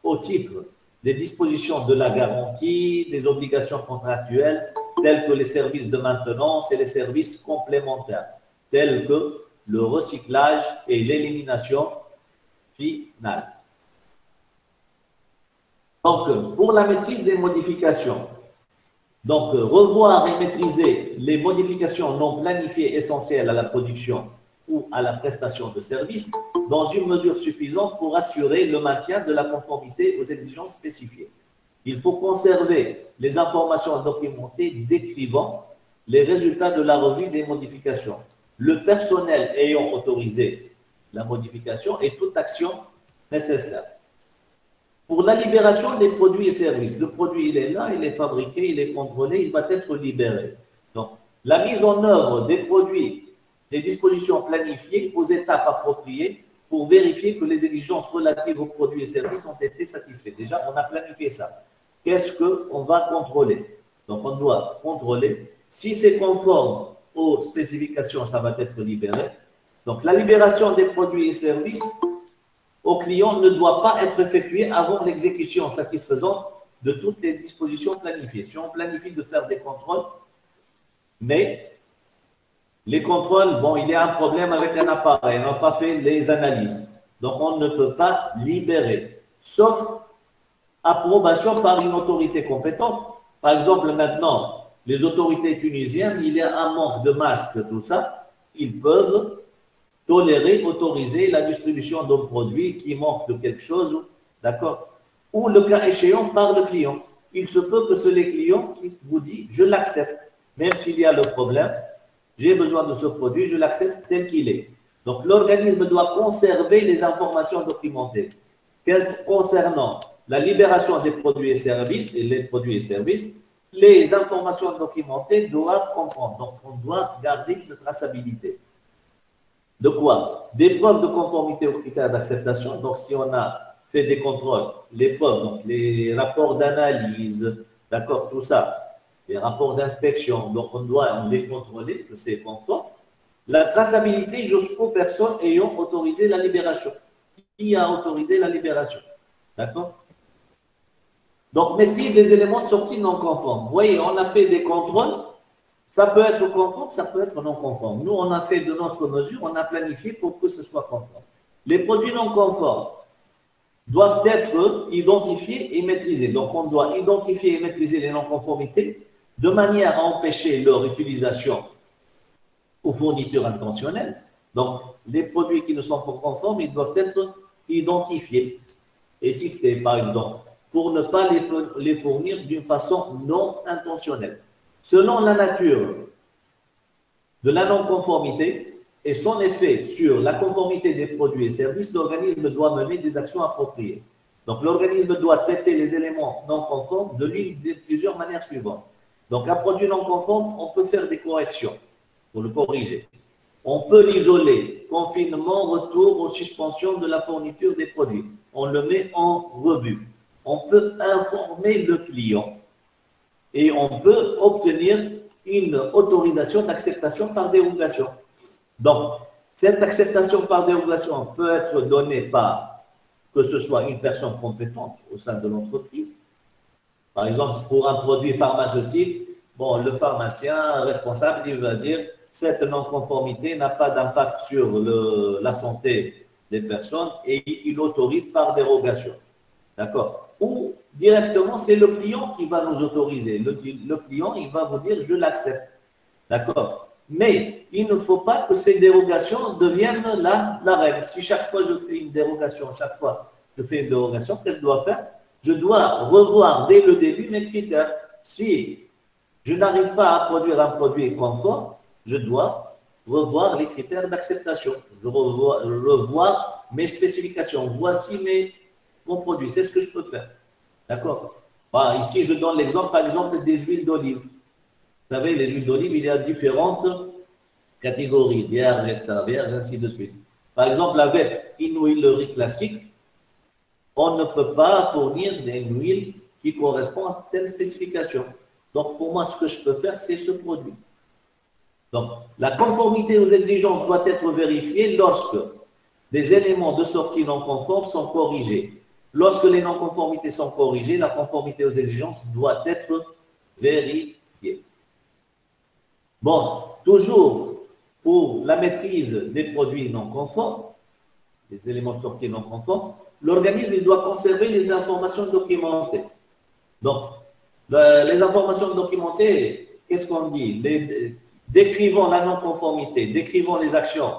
au titre des dispositions de la garantie, des obligations contractuelles, telles que les services de maintenance et les services complémentaires, tels que le recyclage et l'élimination finale. Donc, pour la maîtrise des modifications, donc revoir et maîtriser les modifications non planifiées essentielles à la production ou à la prestation de services dans une mesure suffisante pour assurer le maintien de la conformité aux exigences spécifiées. Il faut conserver les informations documentées décrivant les résultats de la revue des modifications, le personnel ayant autorisé la modification et toute action nécessaire. Pour la libération des produits et services, le produit, il est là, il est fabriqué, il est contrôlé, il va être libéré. Donc, la mise en œuvre des produits, des dispositions planifiées aux étapes appropriées pour vérifier que les exigences relatives aux produits et services ont été satisfaites. Déjà, on a planifié ça. Qu'est-ce qu'on va contrôler? Donc, on doit contrôler. Si c'est conforme aux spécifications, ça va être libéré. Donc, la libération des produits et services au client ne doit pas être effectuée avant l'exécution satisfaisante de toutes les dispositions planifiées. Si on planifie de faire des contrôles, mais les contrôles, bon, il y a un problème avec un appareil, on n'a pas fait les analyses. Donc, on ne peut pas libérer, sauf approbation par une autorité compétente. Par exemple, maintenant, les autorités tunisiennes, il y a un manque de masques, tout ça, ils peuvent tolérer, autoriser la distribution d'un produit qui manque de quelque chose, d'accord? Ou le cas échéant par le client. Il se peut que c'est les clients qui vous disent « je l'accepte », même s'il y a le problème, j'ai besoin de ce produit, je l'accepte tel qu'il est. Donc, l'organisme doit conserver les informations documentées concernant la libération des produits et services, les informations documentées doivent comprendre. Donc, on doit garder une traçabilité. De quoi? Des preuves de conformité aux critères d'acceptation. Donc, si on a fait des contrôles, les preuves, donc les rapports d'analyse, d'accord, tout ça, les rapports d'inspection, donc on doit les contrôler, que c'est conforme. La traçabilité jusqu'aux personnes ayant autorisé la libération. Qui a autorisé la libération? D'accord? Donc, maîtrise des éléments de sortie non conformes. Vous voyez, on a fait des contrôles. Ça peut être conforme, ça peut être non conforme. Nous, on a fait de notre mesure, on a planifié pour que ce soit conforme. Les produits non conformes doivent être identifiés et maîtrisés. Donc, on doit identifier et maîtriser les non-conformités de manière à empêcher leur utilisation aux fournitures intentionnelles. Donc, les produits qui ne sont pas conformes, ils doivent être identifiés, étiquetés par exemple, pour ne pas les fournir d'une façon non intentionnelle. Selon la nature de la non-conformité et son effet sur la conformité des produits et services, l'organisme doit mener des actions appropriées. Donc, l'organisme doit traiter les éléments non conformes de l'une des plusieurs manières suivantes. Donc, un produit non conforme, on peut faire des corrections pour le corriger. On peut l'isoler, confinement, retour ou suspension de la fourniture des produits. On le met en rebut. On peut informer le client et on peut obtenir une autorisation d'acceptation par dérogation. Donc, cette acceptation par dérogation peut être donnée par, que ce soit une personne compétente au sein de l'entreprise. Par exemple, pour un produit pharmaceutique, bon, le pharmacien responsable, il va dire cette non-conformité n'a pas d'impact sur la santé des personnes et il autorise par dérogation. D'accord? Ou directement, c'est le client qui va nous autoriser. Le client, il va vous dire, je l'accepte. D'accord? Mais il ne faut pas que ces dérogations deviennent la règle. Si chaque fois je fais une dérogation, qu'est-ce que je dois faire? Je dois revoir dès le début mes critères. Si je n'arrive pas à produire un produit conforme, je dois revoir les critères d'acceptation. Je revoir mes spécifications. Voici mon produit. C'est ce que je peux faire. D'accord? Bah, ici, je donne l'exemple, par exemple, des huiles d'olive. Vous savez, les huiles d'olive, il y a différentes catégories, vierges, extra vierges, ainsi de suite. Par exemple, avec une huilerie classique, on ne peut pas fournir une huile qui correspond à telle spécification. Donc, pour moi, ce que je peux faire, c'est ce produit. Donc, la conformité aux exigences doit être vérifiée lorsque des éléments de sortie non conformes sont corrigés. Lorsque les non-conformités sont corrigées, la conformité aux exigences doit être vérifiée. Bon, toujours pour la maîtrise des produits non conformes, les éléments de sortie non conformes, l'organisme doit conserver les informations documentées. Donc, les informations documentées, qu'est-ce qu'on dit? Décrivons la non-conformité, décrivons les actions.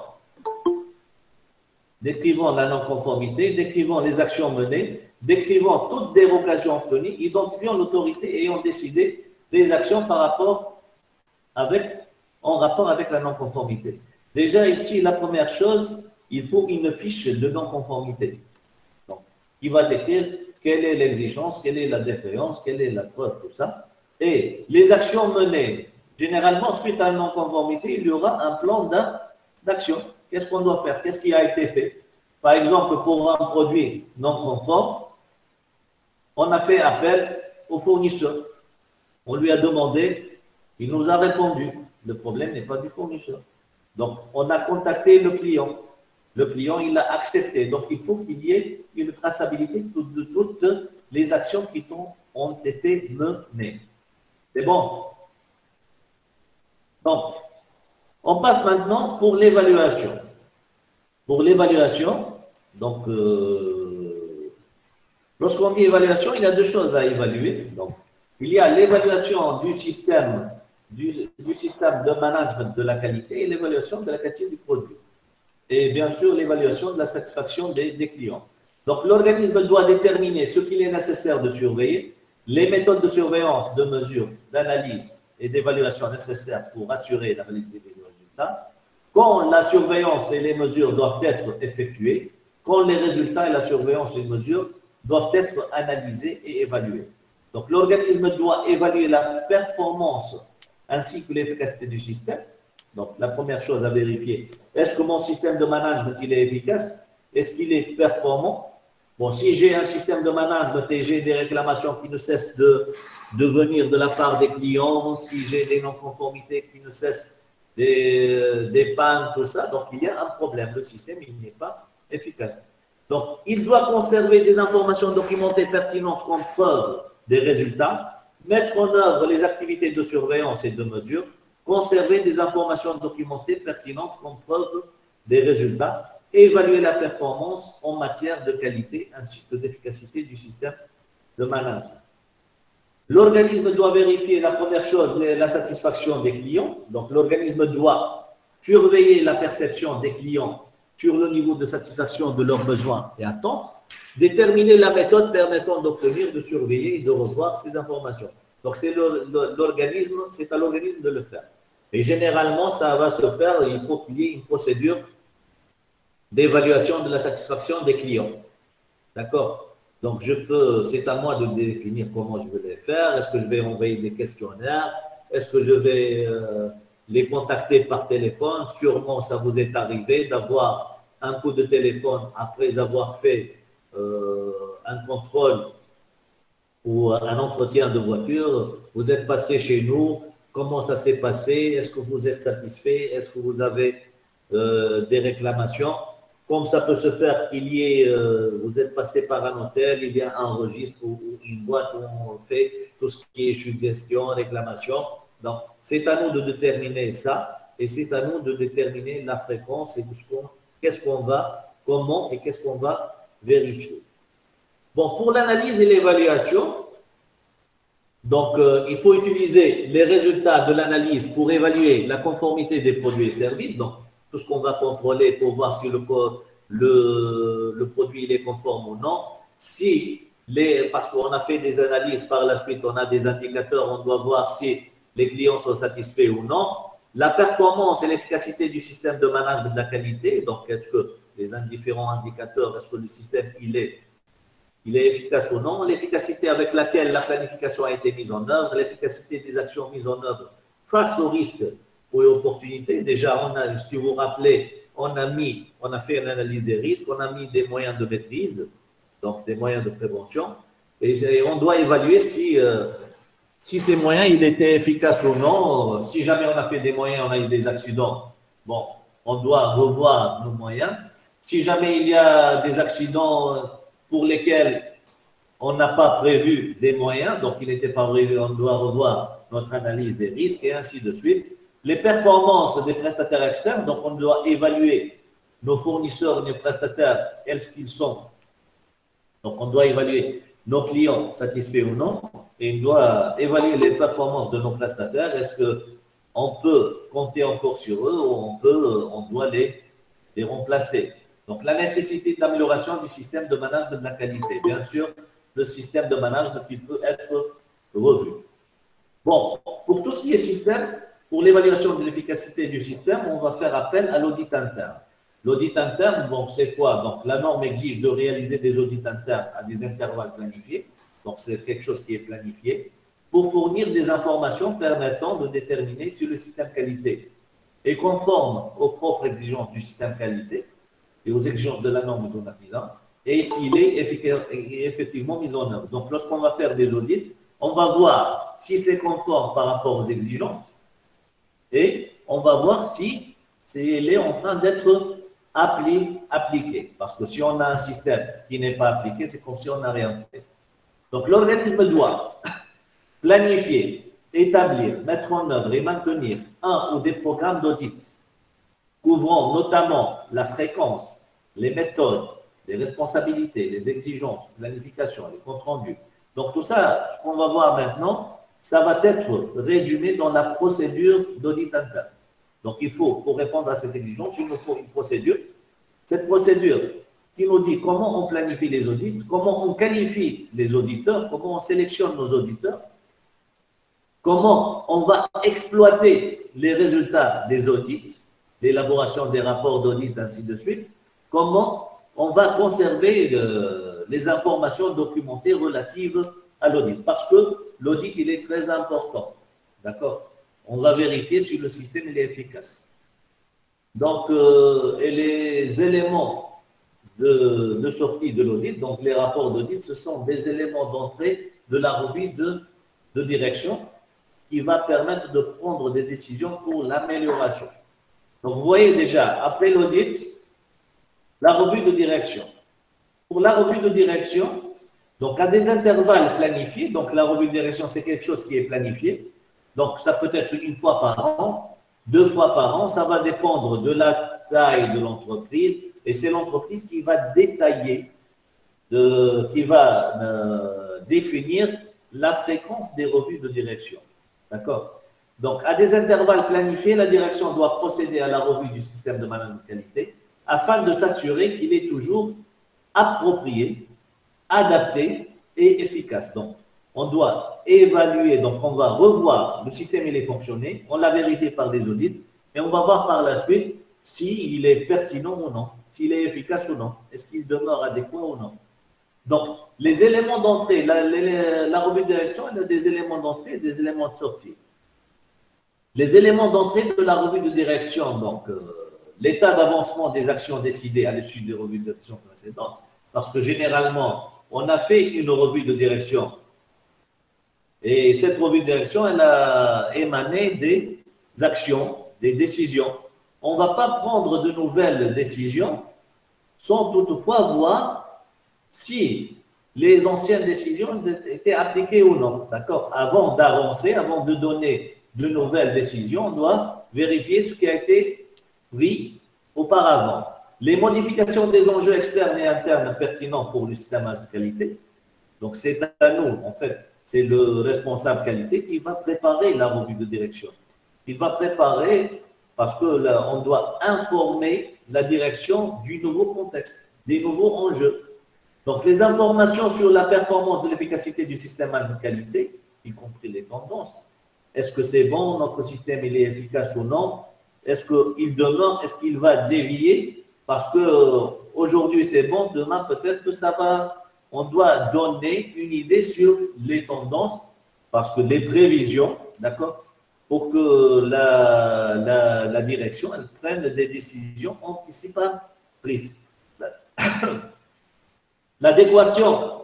Décrivons la non-conformité, décrivons les actions menées, décrivons toute dérogation obtenue, identifions l'autorité ayant décidé des actions en rapport avec la non-conformité. Déjà ici, la première chose, il faut une fiche de non-conformité. Donc, qui va décrire quelle est l'exigence, quelle est la défaillance, quelle est la preuve, tout ça. Et les actions menées, généralement, suite à une non-conformité, il y aura un plan d'action. Qu'est-ce qu'on doit faire? Qu'est-ce qui a été fait? Par exemple, pour un produit non conforme, on a fait appel au fournisseur. On lui a demandé, il nous a répondu. Le problème n'est pas du fournisseur. Donc, on a contacté le client. Le client, il a accepté. Donc, il faut qu'il y ait une traçabilité de toutes les actions qui ont été menées. C'est bon? Donc, on passe maintenant pour l'évaluation. Pour l'évaluation, donc, lorsqu'on dit évaluation, il y a deux choses à évaluer. Donc, il y a l'évaluation du système de management de la qualité et l'évaluation de la qualité du produit. Et bien sûr, l'évaluation de la satisfaction des clients. Donc, l'organisme doit déterminer ce qu'il est nécessaire de surveiller, les méthodes de surveillance, de mesure, d'analyse et d'évaluation nécessaires pour assurer la validité des résultats. Quand la surveillance et les mesures doivent être effectuées, quand les résultats et la surveillance et les mesures doivent être analysés et évalués. Donc, l'organisme doit évaluer la performance ainsi que l'efficacité du système. Donc, la première chose à vérifier, est-ce que mon système de management il est efficace? Est-ce qu'il est performant? Bon, si j'ai un système de management et j'ai des réclamations qui ne cessent de venir de la part des clients, si j'ai des non-conformités qui ne cessent des pannes, tout ça, donc il y a un problème. Le système, il n'est pas efficace. Donc, il doit conserver des informations documentées pertinentes comme preuve des résultats, mettre en œuvre les activités de surveillance et de mesure, conserver des informations documentées pertinentes comme preuve des résultats, et évaluer la performance en matière de qualité ainsi que d'efficacité du système de management. L'organisme doit vérifier, la première chose, la satisfaction des clients. Donc, l'organisme doit surveiller la perception des clients sur le niveau de satisfaction de leurs besoins et attentes, déterminer la méthode permettant d'obtenir, de surveiller et de revoir ces informations. Donc, c'est l'organisme, c'est à l'organisme de le faire. Et généralement, ça va se faire, il faut qu'il y ait une procédure d'évaluation de la satisfaction des clients. D'accord? Donc, c'est à moi de définir comment je vais les faire. Est-ce que je vais envoyer des questionnaires? Est-ce que je vais les contacter par téléphone? Sûrement, ça vous est arrivé d'avoir un coup de téléphone après avoir fait un contrôle ou un entretien de voiture. Vous êtes passé chez nous. Comment ça s'est passé? Est-ce que vous êtes satisfait? Est-ce que vous avez des réclamations? Comme ça peut se faire qu'il y ait, vous êtes passé par un hôtel, il y a un registre ou une boîte où on fait tout ce qui est suggestion, réclamation. Donc, c'est à nous de déterminer ça et c'est à nous de déterminer la fréquence et qu'est-ce qu'on va, comment et qu'est-ce qu'on va vérifier. Bon, pour l'analyse et l'évaluation, donc, il faut utiliser les résultats de l'analyse pour évaluer la conformité des produits et services. Donc, tout ce qu'on va contrôler pour voir si le produit il est conforme ou non. Parce qu'on a fait des analyses par la suite, on a des indicateurs, on doit voir si les clients sont satisfaits ou non. la performance et l'efficacité du système de management de la qualité. Donc, est-ce que les différents indicateurs, est-ce que le système, il est efficace ou non? L'efficacité avec laquelle la planification a été mise en œuvre, l'efficacité des actions mises en œuvre face aux risques ou aux opportunités. Déjà, si vous vous rappelez, on a fait une analyse des risques, on a mis des moyens de maîtrise, donc des moyens de prévention, et on doit évaluer si ces moyens ils étaient efficaces ou non. Si jamais on a fait des moyens, on a eu des accidents, bon, on doit revoir nos moyens. Si jamais il y a des accidents pour lesquels on n'a pas prévu des moyens, donc il n'était pas prévu, on doit revoir notre analyse des risques et ainsi de suite. Les performances des prestataires externes, donc on doit évaluer nos fournisseurs et nos prestataires, est-ce qu'ils sont. Donc on doit évaluer nos clients satisfaits ou non, et on doit évaluer les performances de nos prestataires. Est-ce qu'on peut compter encore sur eux ou on doit les remplacer. Donc la nécessité d'amélioration du système de management de la qualité. Bien sûr, le système de management qui peut être revu. Bon, pour tout ce qui est système, pour l'évaluation de l'efficacité du système, on va faire appel à l'audit interne. L'audit interne, bon, c'est quoi? Donc, la norme exige de réaliser des audits internes à des intervalles planifiés. Donc, c'est quelque chose qui est planifié pour fournir des informations permettant de déterminer si le système qualité est conforme aux propres exigences du système qualité et aux exigences de la norme ISO-9001 et s'il est effectivement mis en œuvre. Donc, lorsqu'on va faire des audits, on va voir si c'est conforme par rapport aux exigences et on va voir si elle est en train d'être appliqué. Parce que si on a un système qui n'est pas appliqué, c'est comme si on n'a rien fait. Donc, l'organisme doit planifier, établir, mettre en œuvre et maintenir un ou des programmes d'audit couvrant notamment la fréquence, les méthodes, les responsabilités, les exigences, planification, les comptes rendus. Donc, tout ça, ce qu'on va voir maintenant, ça va être résumé dans la procédure d'audit interne. Donc, il faut, pour répondre à cette exigence, il nous faut une procédure. Cette procédure qui nous dit comment on planifie les audits, comment on qualifie les auditeurs, comment on sélectionne nos auditeurs, comment on va exploiter les résultats des audits, l'élaboration des rapports d'audit, ainsi de suite, comment on va conserver les informations documentées relatives à l'audit. Parce que l'audit, il est très important. D'accord? On va vérifier si le système est efficace. Donc, et les éléments de sortie de l'audit, donc les rapports d'audit, ce sont des éléments d'entrée de la revue de direction qui va permettre de prendre des décisions pour l'amélioration. Donc, vous voyez déjà, après l'audit, la revue de direction. Pour la revue de direction, donc à des intervalles planifiés, donc la revue de direction, c'est quelque chose qui est planifié. Donc, ça peut être une fois par an, 2 fois par an, ça va dépendre de la taille de l'entreprise et c'est l'entreprise qui va détailler, qui va définir la fréquence des revues de direction. D'accord? Donc, à des intervalles planifiés, la direction doit procéder à la revue du système de management de qualité afin de s'assurer qu'il est toujours approprié, adapté et efficace. Donc, on doit évaluer, donc on va revoir le système, il est fonctionné, on l'a vérifié par des audits et on va voir par la suite s'il est pertinent ou non, s'il est efficace ou non, est-ce qu'il demeure adéquat ou non. Donc, les éléments d'entrée, la revue de direction, elle a des éléments d'entrée et des éléments de sortie. Les éléments d'entrée de la revue de direction, donc l'état d'avancement des actions décidées à l'issue des revues de direction précédentes, parce que généralement, on a fait une revue de direction et cette revue de direction, elle a émané des actions, des décisions. On ne va pas prendre de nouvelles décisions sans toutefois voir si les anciennes décisions étaient appliquées ou non. D'accord? Avant d'avancer, avant de donner de nouvelles décisions, on doit vérifier ce qui a été pris auparavant. Les modifications des enjeux externes et internes pertinents pour le système de qualité. Donc, c'est à nous, en fait, c'est le responsable qualité qui va préparer la revue de direction. Il va préparer parce qu'on doit informer la direction du nouveau contexte, des nouveaux enjeux. Donc, les informations sur la performance de l'efficacité du système de qualité, y compris les tendances, est-ce que c'est bon, notre système il est efficace ou non, est-ce qu'il demeure, est-ce qu'il va dévier, parce que aujourd'hui c'est bon, demain peut-être que ça va, on doit donner une idée sur les tendances, parce que les prévisions, d'accord, pour que la direction elle prenne des décisions anticipatrices. L'adéquation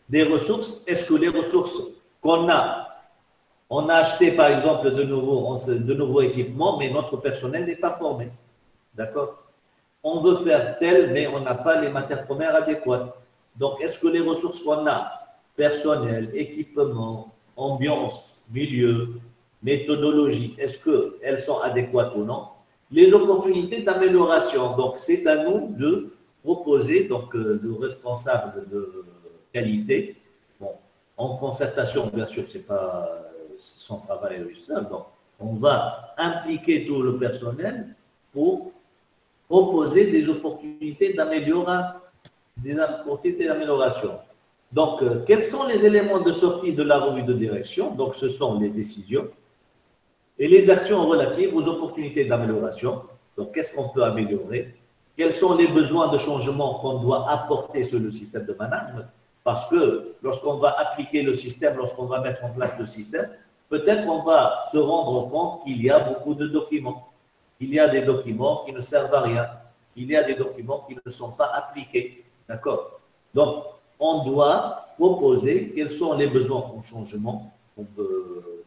des ressources, est-ce que les ressources qu'on a, on a acheté par exemple de nouveaux équipements, mais notre personnel n'est pas formé. D'accord? On veut faire tel, mais on n'a pas les matières premières adéquates. Donc, est-ce que les ressources qu'on a, personnel, équipement, ambiance, milieu, méthodologie, est-ce qu'elles sont adéquates ou non? Les opportunités d'amélioration. Donc, c'est à nous de proposer, donc le responsable de qualité, bon, en concertation, bien sûr, c'est pas son travail lui seul, donc on va impliquer tout le personnel pour proposer des opportunités d'amélioration. Donc, quels sont les éléments de sortie de la revue de direction? Donc, ce sont les décisions et les actions relatives aux opportunités d'amélioration. Donc, qu'est-ce qu'on peut améliorer? Quels sont les besoins de changement qu'on doit apporter sur le système de management? Parce que lorsqu'on va appliquer le système, lorsqu'on va mettre en place le système, peut-être qu'on va se rendre compte qu'il y a beaucoup de documents. Il y a des documents qui ne servent à rien. Il y a des documents qui ne sont pas appliqués. D'accord? Donc, on doit proposer quels sont les besoins en changement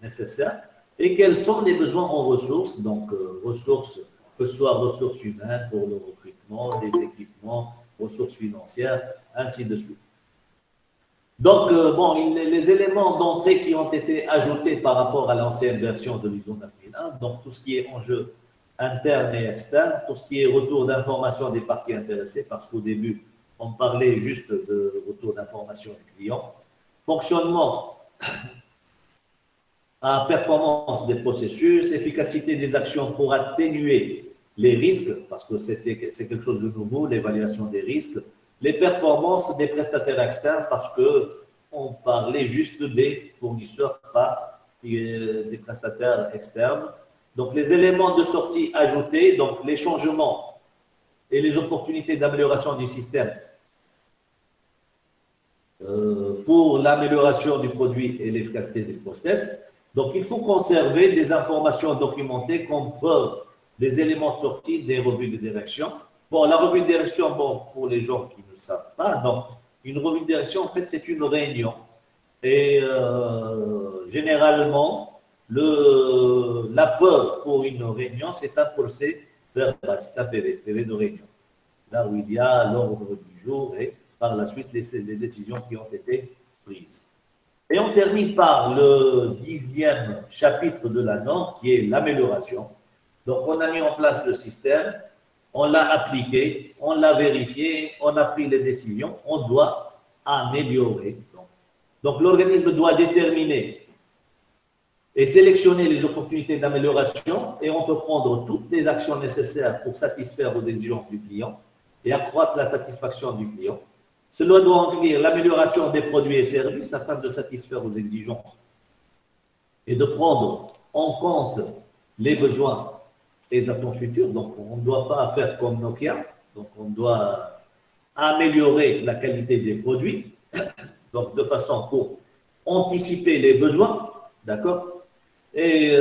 nécessaires et quels sont les besoins en ressources. Donc, ressources, que ce soit ressources humaines pour le recrutement, des équipements, ressources financières, ainsi de suite. Donc, bon, les éléments d'entrée qui ont été ajoutés par rapport à l'ancienne version de l'ISO 9001, donc tout ce qui est enjeu interne et externe, tout ce qui est retour d'information des parties intéressées, parce qu'au début, on parlait juste de retour d'information du client, fonctionnement à performance des processus, efficacité des actions pour atténuer les risques, parce que c'est quelque chose de nouveau, l'évaluation des risques, les performances des prestataires externes, parce qu'on parlait juste des fournisseurs, pas des prestataires externes. Donc, les éléments de sortie ajoutés, donc les changements et les opportunités d'amélioration du système pour l'amélioration du produit et l'efficacité des process. Donc, il faut conserver des informations documentées comme preuve des éléments de sortie des revues de direction. Bon, la revue de direction, bon, pour les gens qui ne savent pas, donc, une revue de direction, en fait, c'est une réunion. Et généralement, la preuve pour une réunion, c'est un procès verbal, c'est un PV de réunion. Là où il y a l'ordre du jour et par la suite les décisions qui ont été prises. Et on termine par le 10e chapitre de la norme qui est l'amélioration. Donc, on a mis en place le système, on l'a appliqué, on l'a vérifié, on a pris les décisions, on doit améliorer. Donc, l'organisme doit déterminer et sélectionner les opportunités d'amélioration et entreprendre toutes les actions nécessaires pour satisfaire aux exigences du client et accroître la satisfaction du client. Cela doit inclure l'amélioration des produits et services afin de satisfaire aux exigences et de prendre en compte les besoins et les attentes futures. Donc, on ne doit pas faire comme Nokia. Donc, on doit améliorer la qualité des produits, donc de façon pour anticiper les besoins, d'accord? Et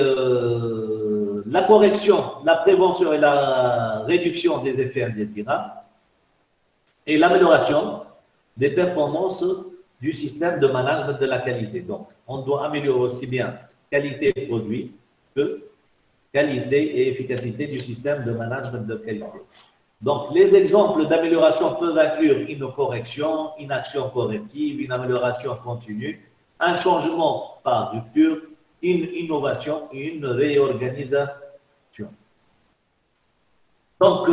la correction, la prévention et la réduction des effets indésirables et l'amélioration des performances du système de management de la qualité. Donc, on doit améliorer aussi bien qualité des produits que qualité et efficacité du système de management de qualité. Donc, les exemples d'amélioration peuvent inclure une correction, une action corrective, une amélioration continue, un changement par rupture, une innovation et une réorganisation. Donc,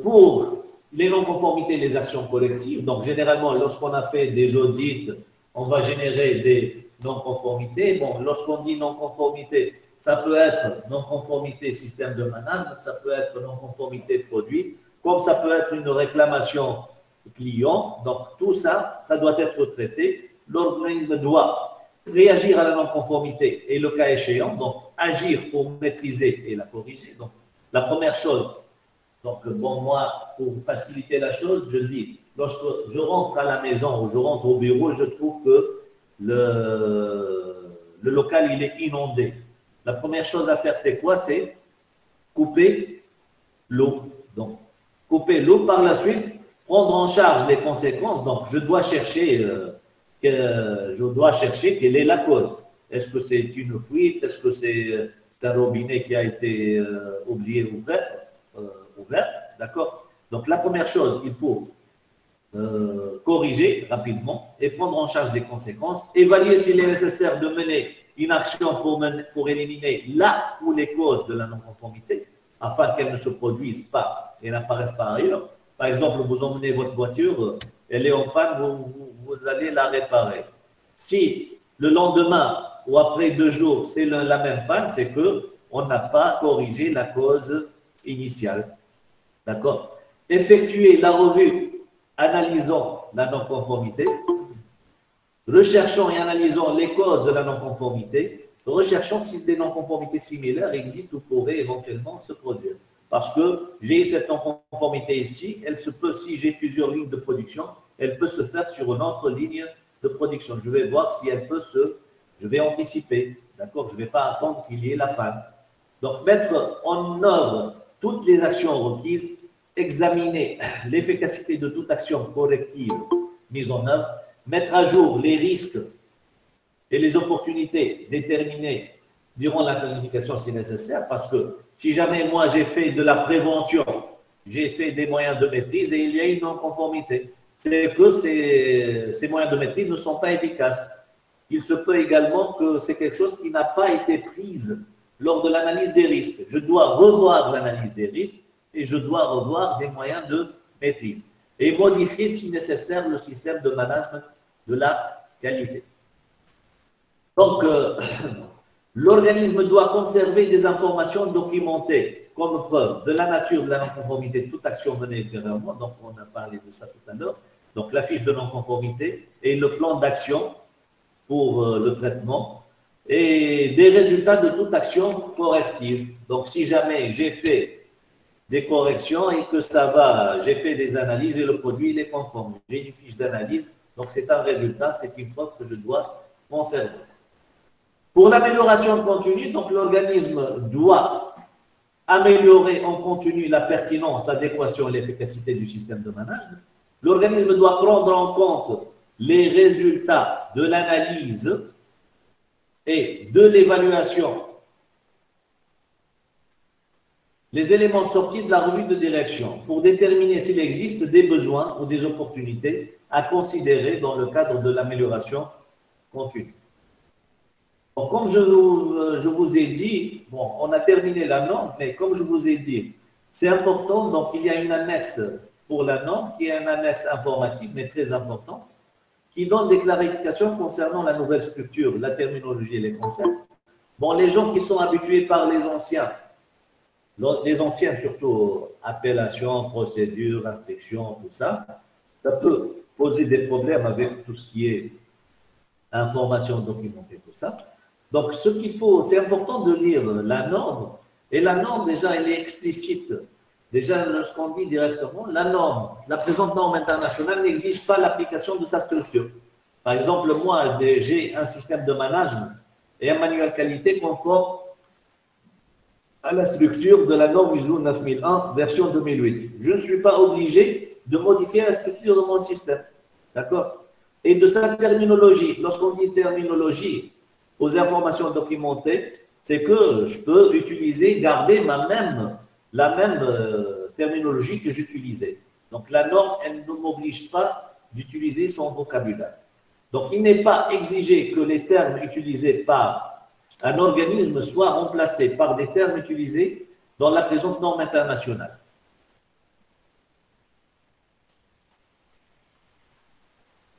pour les non-conformités et les actions collectives, donc généralement, lorsqu'on a fait des audits, on va générer des non-conformités. Bon, lorsqu'on dit non-conformité, ça peut être non-conformité système de management, ça peut être non-conformité de produit, comme ça peut être une réclamation client. Donc, tout ça, ça doit être traité. L'organisme doit réagir à la non-conformité et le cas échéant, donc agir pour maîtriser et la corriger. Donc, la première chose, donc bon, moi, pour faciliter la chose, je dis, lorsque je rentre à la maison ou je rentre au bureau, je trouve que le local, il est inondé. La première chose à faire, c'est quoi? C'est couper l'eau. Donc, couper l'eau par la suite, prendre en charge les conséquences. Donc, je dois chercher quelle est la cause. Est-ce que c'est une fuite? Est-ce que c'est un robinet qui a été oublié ouvert? D'accord? Donc, la première chose, il faut corriger rapidement et prendre en charge les conséquences, évaluer s'il est nécessaire de mener une action pour éliminer là où les causes de la non-conformité, afin qu'elles ne se produisent pas et n'apparaissent pas ailleurs. Par exemple, vous emmenez votre voiture, elle est en panne, vous allez la réparer. Si le lendemain ou après 2 jours, c'est la même panne, c'est qu'on n'a pas corrigé la cause initiale. D'accord? Effectuer la revue analysant la non-conformité, recherchant et analysant les causes de la non-conformité, recherchant si des non-conformités similaires existent ou pourraient éventuellement se produire. Parce que j'ai cette non-conformité ici, elle se peut, si j'ai plusieurs lignes de production, elle peut se faire sur une autre ligne de production. Je vais voir si elle peut je vais anticiper, d'accord? Je ne vais pas attendre qu'il y ait la panne. Donc, mettre en œuvre toutes les actions requises, examiner l'efficacité de toute action corrective mise en œuvre, mettre à jour les risques et les opportunités déterminées durant la planification si nécessaire, parce que si jamais moi j'ai fait de la prévention, j'ai fait des moyens de maîtrise et il y a une non-conformité, c'est que ces moyens de maîtrise ne sont pas efficaces. Il se peut également que c'est quelque chose qui n'a pas été prise lors de l'analyse des risques. Je dois revoir l'analyse des risques et je dois revoir des moyens de maîtrise et modifier si nécessaire le système de management de la qualité. Donc, l'organisme doit conserver des informations documentées comme preuve de la nature de la non-conformité de toute action menée ultérieurement. Donc, on a parlé de ça tout à l'heure. Donc, la fiche de non-conformité et le plan d'action pour le traitement et des résultats de toute action corrective. Donc, si jamais j'ai fait des corrections et que ça va, j'ai fait des analyses et le produit il est conforme. J'ai une fiche d'analyse, donc c'est un résultat, c'est une preuve que je dois conserver. Pour l'amélioration continue, donc l'organisme doit améliorer en continu la pertinence, l'adéquation et l'efficacité du système de management. L'organisme doit prendre en compte les résultats de l'analyse et de l'évaluation, les éléments de sortie de la revue de direction pour déterminer s'il existe des besoins ou des opportunités à considérer dans le cadre de l'amélioration continue. Bon, comme je vous ai dit, bon, on a terminé la norme, mais comme je vous ai dit, c'est important, donc il y a une annexe pour la norme qui est une annexe informatique, mais très importante, qui donne des clarifications concernant la nouvelle structure, la terminologie et les concepts. Bon, les gens qui sont habitués par les anciennes surtout, appellations, procédures, instructions, tout ça, ça peut poser des problèmes avec tout ce qui est information documentée, tout ça. Donc, ce qu'il faut, c'est important de lire la norme, et la norme, déjà, elle est explicite. Déjà, lorsqu'on dit directement, la norme, la présente norme internationale n'exige pas l'application de sa structure. Par exemple, moi, j'ai un système de management et un manuel qualité conforme à la structure de la norme ISO 9001, version 2008. Je ne suis pas obligé de modifier la structure de mon système. D'accord? Et de sa terminologie. Lorsqu'on dit terminologie aux informations documentées, c'est que je peux garder la même terminologie que j'utilisais. Donc, la norme, elle ne m'oblige pas d'utiliser son vocabulaire. Donc, il n'est pas exigé que les termes utilisés par un organisme soient remplacés par des termes utilisés dans la présente norme internationale.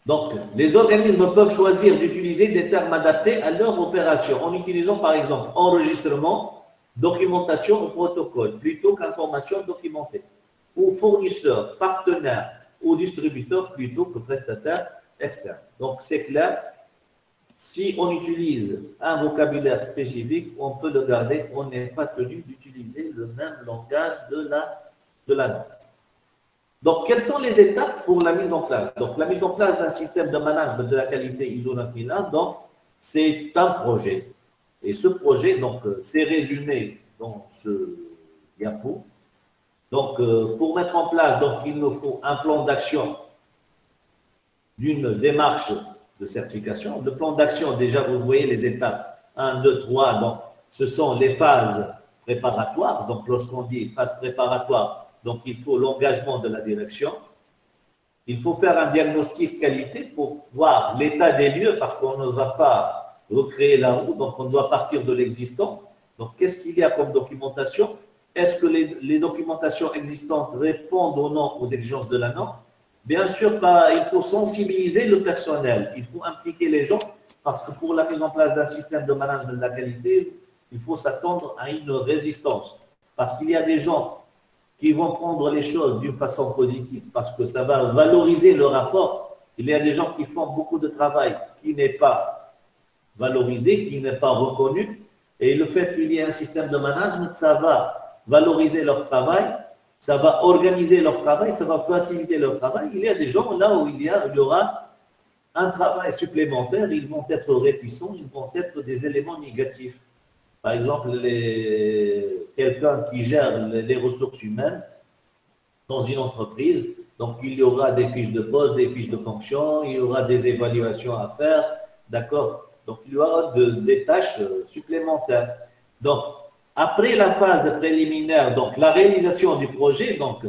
Donc, les organismes peuvent choisir d'utiliser des termes adaptés à leur opération en utilisant par exemple enregistrement, documentation ou protocole plutôt qu'information documentée, ou fournisseur, partenaire ou distributeur plutôt que prestataire externe. Donc, c'est clair, si on utilise un vocabulaire spécifique, on peut le garder. On n'est pas tenu d'utiliser le même langage de la norme. Donc, quelles sont les étapes pour la mise en place? Donc, la mise en place d'un système de management de la qualité ISO 9001, donc, c'est un projet. Et ce projet, donc, c'est résumé dans ce diapo. Donc, pour mettre en place, donc, il nous faut un plan d'action d'une démarche de certification. Le plan d'action, déjà, vous voyez les étapes 1, 2, 3. Donc, ce sont les phases préparatoires. Donc, lorsqu'on dit phase préparatoire, donc il faut l'engagement de la direction. Il faut faire un diagnostic qualité pour voir l'état des lieux, parce qu'on ne va pas recréer la roue. Donc, on doit partir de l'existant. Donc, qu'est-ce qu'il y a comme documentation? Est-ce que les documentations existantes répondent ou non aux exigences de la norme? Bien sûr, il faut sensibiliser le personnel, il faut impliquer les gens, parce que pour la mise en place d'un système de management de la qualité, il faut s'attendre à une résistance. Parce qu'il y a des gens qui vont prendre les choses d'une façon positive, parce que ça va valoriser le rapport. Il y a des gens qui font beaucoup de travail qui n'est pas valorisé, qui n'est pas reconnu, et le fait qu'il y ait un système de management, ça va valoriser leur travail, ça va organiser leur travail, ça va faciliter leur travail. Il y a des gens là où il y aura un travail supplémentaire, ils vont être réticents, ils vont être des éléments négatifs. Par exemple, quelqu'un qui gère les ressources humaines dans une entreprise, donc il y aura des fiches de poste, des fiches de fonction, il y aura des évaluations à faire, d'accord? Donc il y aura des tâches supplémentaires. Donc, après la phase préliminaire, donc la réalisation du projet, donc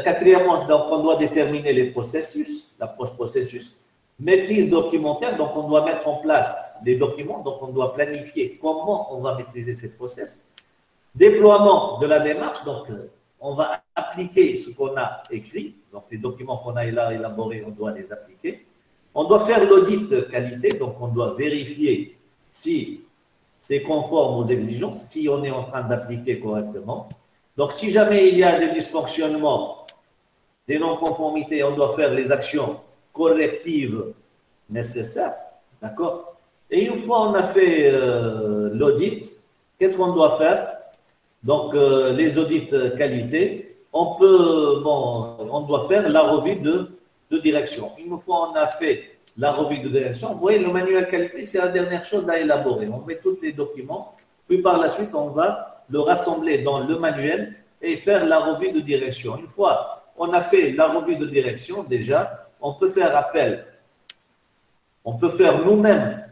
quatrièmement, donc on doit déterminer les processus, l'approche processus. Maîtrise documentaire, donc on doit mettre en place les documents, donc on doit planifier comment on va maîtriser ces process. Déploiement de la démarche, donc on va appliquer ce qu'on a écrit, donc les documents qu'on a élaborés, on doit les appliquer. On doit faire l'audit qualité, donc on doit vérifier si c'est conforme aux exigences, si on est en train d'appliquer correctement. Donc, si jamais il y a des dysfonctionnements, des non-conformités, on doit faire les actions correctives nécessaires, d'accord? Et une fois on a fait l'audit, qu'est-ce qu'on doit faire? Donc, les audits qualité, on doit faire la revue de direction. Une fois on a fait la revue de direction, vous voyez, le manuel qualité, c'est la dernière chose à élaborer. On met tous les documents, puis par la suite, on va le rassembler dans le manuel et faire la revue de direction. Une fois on a fait la revue de direction, déjà, on peut faire appel. On peut faire nous-mêmes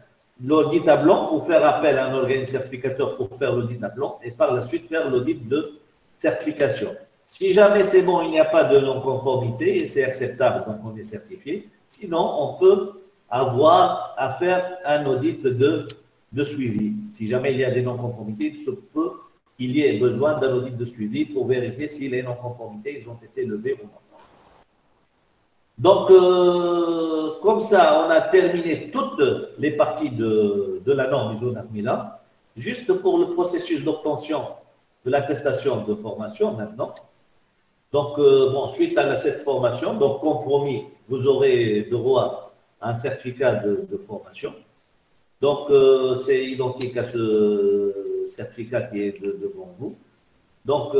l'audit à blanc ou faire appel à un organisme certificateur pour faire l'audit à blanc et par la suite faire l'audit de certification. Si jamais c'est bon, il n'y a pas de non-conformité et c'est acceptable, donc on est certifié. Sinon, on peut avoir à faire un audit de suivi. Si jamais il y a des non-conformités, il se peut qu'il y ait besoin d'un audit de suivi pour vérifier si les non-conformités ont été levées ou non. Donc, comme ça, on a terminé toutes les parties de la norme ISO 9001. Juste pour le processus d'obtention de l'attestation de formation maintenant. Donc, suite à cette formation, donc compromis, vous aurez droit à un certificat de formation. Donc, c'est identique à ce certificat qui est devant vous. Donc,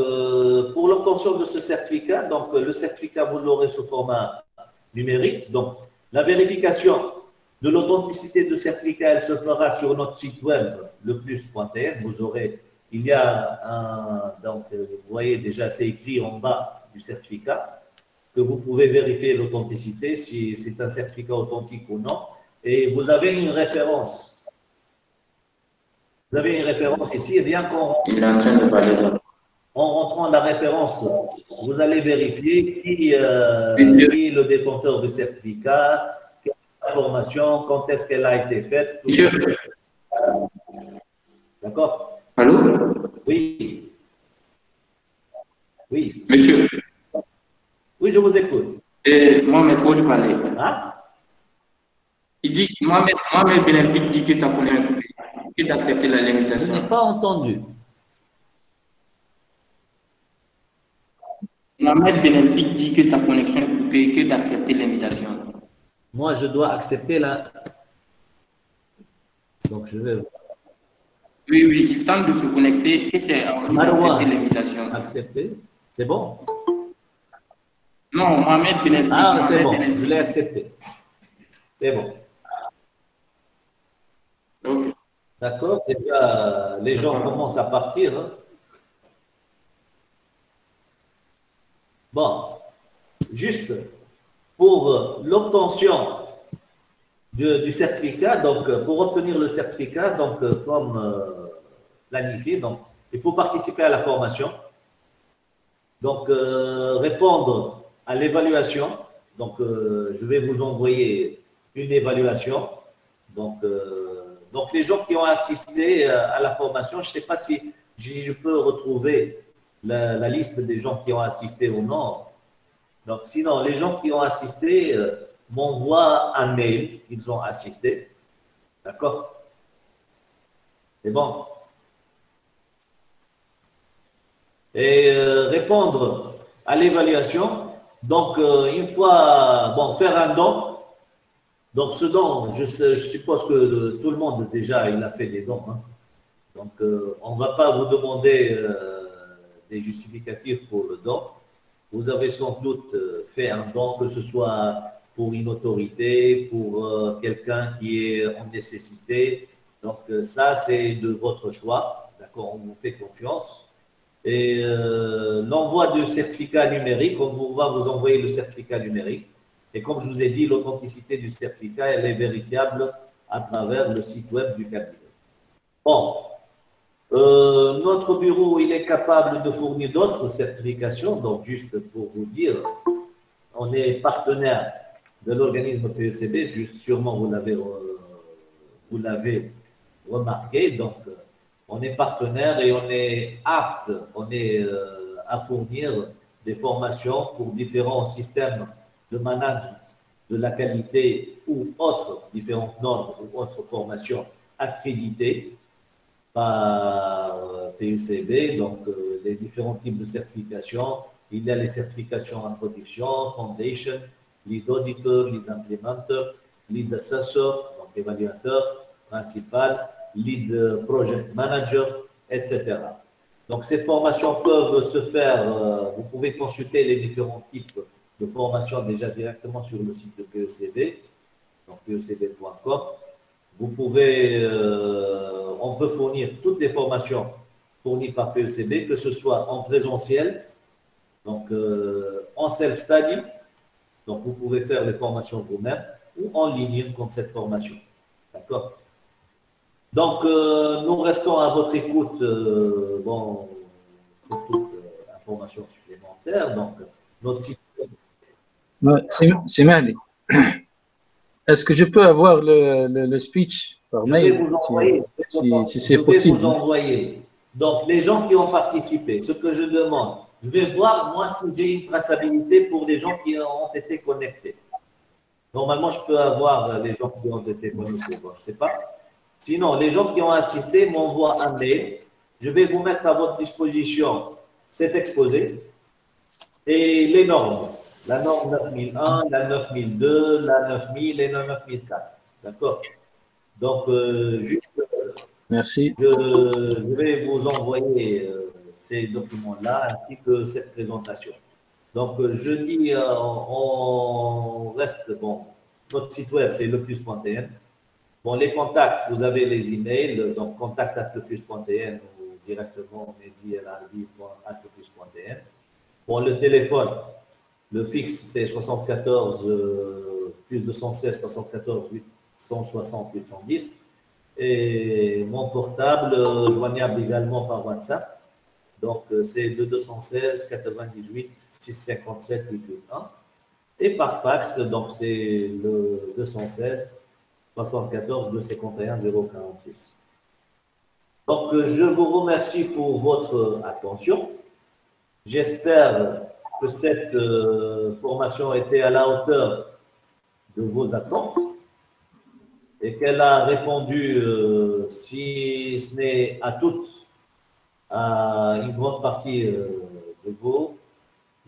pour l'obtention de ce certificat, donc le certificat, vous l'aurez sous format numérique. Donc, la vérification de l'authenticité de certificat, elle se fera sur notre site web, leplus.tn. Vous aurez, il y a donc, vous voyez déjà, c'est écrit en bas du certificat, que vous pouvez vérifier l'authenticité, si c'est un certificat authentique ou non. Et vous avez une référence. Vous avez une référence ici, et bien qu'on Il est en train de parler de... En rentrant la référence, vous allez vérifier qui est le détenteur du certificat, quelle est la formation, quand est-ce qu'elle a été faite. Monsieur. D'accord? Allô? Oui. Oui. Monsieur. Oui, je vous écoute. Mohamed, pour lui parler. Hein? Il dit, Mohamed Benelfic dit que ça connaît un coupé, que d'accepter la Je limitation. n'ai pas entendu. Mohamed Benelfic dit que sa connexion est coupée, que d'accepter l'invitation. Moi, je dois accepter Donc, je vais... Oui, oui, il tente de se connecter et c'est à vous d'accepter l'invitation. Accepter. C'est bon? Non, Mohamed Benelki. Ah, c'est bon, je l'ai accepté. C'est bon. Ok. D'accord? Déjà, les gens commencent à partir. Hein. Bon, juste pour l'obtention du certificat, donc pour obtenir le certificat, donc comme planifié, donc il faut participer à la formation, donc répondre à l'évaluation. Donc je vais vous envoyer une évaluation. Donc les gens qui ont assisté à la formation, je ne sais pas si je peux retrouver la liste des gens qui ont assisté ou non. Donc, sinon, les gens qui ont assisté m'envoient un mail, ils ont assisté. D'accord? C'est bon. Et répondre à l'évaluation. Donc, une fois, bon, faire un don. Donc, ce don, je suppose que tout le monde déjà, il a fait des dons. Hein. Donc, on ne va pas vous demander des justificatifs pour le don. Vous avez sans doute fait un don, que ce soit pour une autorité, pour quelqu'un qui est en nécessité. Donc, ça, c'est de votre choix. D'accord, on vous fait confiance. Et l'envoi du certificat numérique, on va vous envoyer le certificat numérique. Et comme je vous ai dit, l'authenticité du certificat, elle est vérifiable à travers le site web du cabinet. Bon, notre bureau, il est capable de fournir d'autres certifications. Donc, juste pour vous dire, on est partenaire de l'organisme PECB. Juste, sûrement, vous l'avez remarqué. Donc, on est partenaire et on est apte, à fournir des formations pour différents systèmes de management de la qualité ou autres différentes normes ou autres formations accréditées par PECB, donc les différents types de certifications. Il y a les certifications en production, Foundation, Lead Auditor, Lead Implementer, Lead Assessor, donc évaluateur principal, Lead Project Manager, etc. Donc ces formations peuvent se faire, vous pouvez consulter les différents types de formations déjà directement sur le site de PECB, donc pecb.com. Vous pouvez, on peut fournir toutes les formations fournies par PECB, que ce soit en présentiel, donc en self-study, donc vous pouvez faire les formations vous-même, ou en ligne comme cette formation. D'accord? Donc, nous restons à votre écoute bon, pour toute information supplémentaire. Donc, notre site. C'est Mali. Est-ce que je peux avoir le speech par mail? Je vais vous envoyer, si c'est possible. Je vais vous envoyer. Donc, les gens qui ont participé, ce que je demande, je vais voir, moi, si j'ai une traçabilité pour les gens qui ont été connectés. Normalement, je peux avoir les gens qui ont été connectés. Bon, je ne sais pas. Sinon, les gens qui ont assisté m'envoient un mail. Je vais vous mettre à votre disposition cet exposé et les normes. La norme 9001, la 9002, la 9000 et la 9004. D'accord? Donc, juste, merci. Je vais vous envoyer ces documents-là ainsi que cette présentation. Donc, jeudi, on reste, bon, notre site web, c'est leplus.tn. Bon, les contacts, vous avez les emails, donc contact@leplus.tn ou directement mehdi@leplus.tn. Bon, le téléphone, le fixe, c'est 74 plus 216 74 860 810. Et mon portable, joignable également par WhatsApp. Donc, c'est le 216 98 657 881. Et par fax, donc c'est le 216 74 251 046. Donc, je vous remercie pour votre attention. J'espère que cette formation était à la hauteur de vos attentes et qu'elle a répondu, si ce n'est à toutes, à une grande partie de vos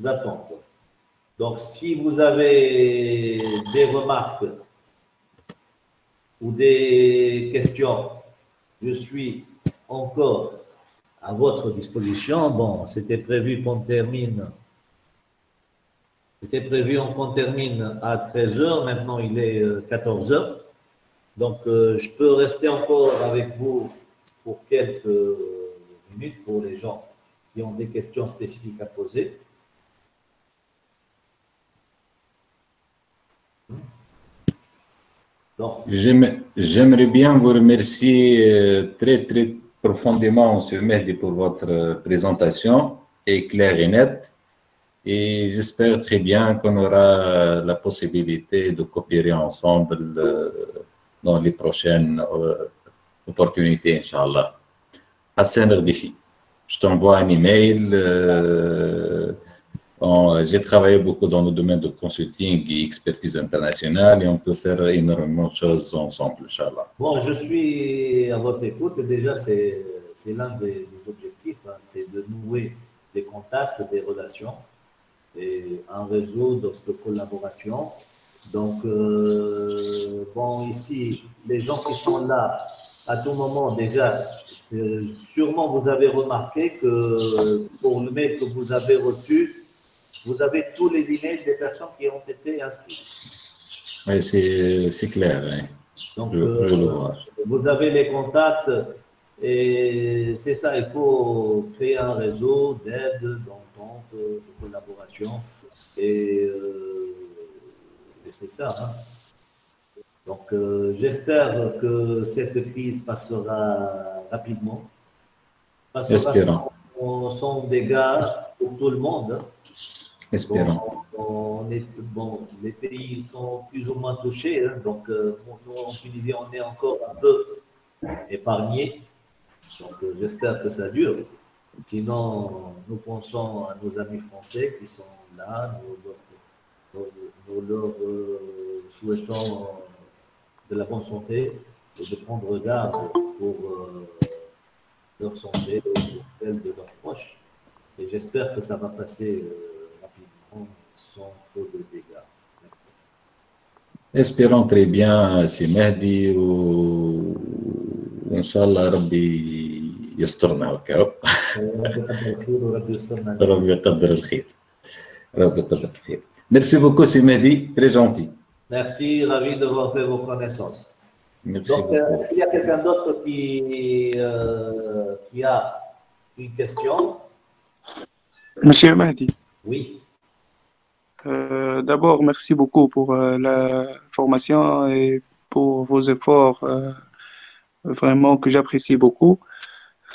attentes. Donc, si vous avez des remarques ou des questions, je suis encore à votre disposition. Bon, c'était prévu qu'on termine. C'était prévu qu'on termine à 13 h. Maintenant, il est 14 h. Donc, je peux rester encore avec vous pour quelques minutes pour les gens qui ont des questions spécifiques à poser. J'aimerais bien vous remercier très, très profondément, M. Mehdi, pour votre présentation, est claire et nette. Et j'espère très bien qu'on aura la possibilité de coopérer ensemble dans les prochaines opportunités, Inch'Allah. Hassan Ardéfi, je t'envoie un email. J'ai travaillé beaucoup dans le domaine de consulting et expertise internationale et on peut faire énormément de choses ensemble, Inch'Allah. Bon, je suis à votre écoute et déjà c'est l'un des objectifs, hein, c'est de nouer des contacts, des relations et un réseau de collaboration. Donc, bon, ici, les gens qui sont là, à tout moment, déjà, sûrement vous avez remarqué que pour le mail que vous avez reçu, vous avez tous les emails des personnes qui ont été inscrites. Oui, c'est clair. Hein. Donc, je le vois. Vous avez les contacts et c'est ça, il faut créer un réseau d'aide, d'entente, de collaboration et c'est ça. Hein. Donc, j'espère que cette crise passera rapidement, passera sans dégâts pour tout le monde. Espérons. Bon, les pays sont plus ou moins touchés, hein, donc nous en Tunisie, on est encore un peu épargnés. Donc, j'espère que ça dure. Sinon, nous pensons à nos amis français qui sont là. Nous leur souhaitons de la bonne santé et de prendre garde pour leur santé et celle de leurs proches. Et j'espère que ça va passer rapidement sans trop de dégâts. Espérons très bien, c'est Mehdi, ou Inch'Allah, Rabbi يسترنا وكا ربي يقدر الخير ربي يقدر الخير. Merci beaucoup, c'est Mehdi, très gentil. Merci, ravi de vous faire vos connaissances. Merci donc, beaucoup. est-ce qu'il y a quelqu'un d'autre qui a une question? Monsieur Mahdi. Oui. D'abord, merci beaucoup pour la formation et pour vos efforts, vraiment que j'apprécie beaucoup.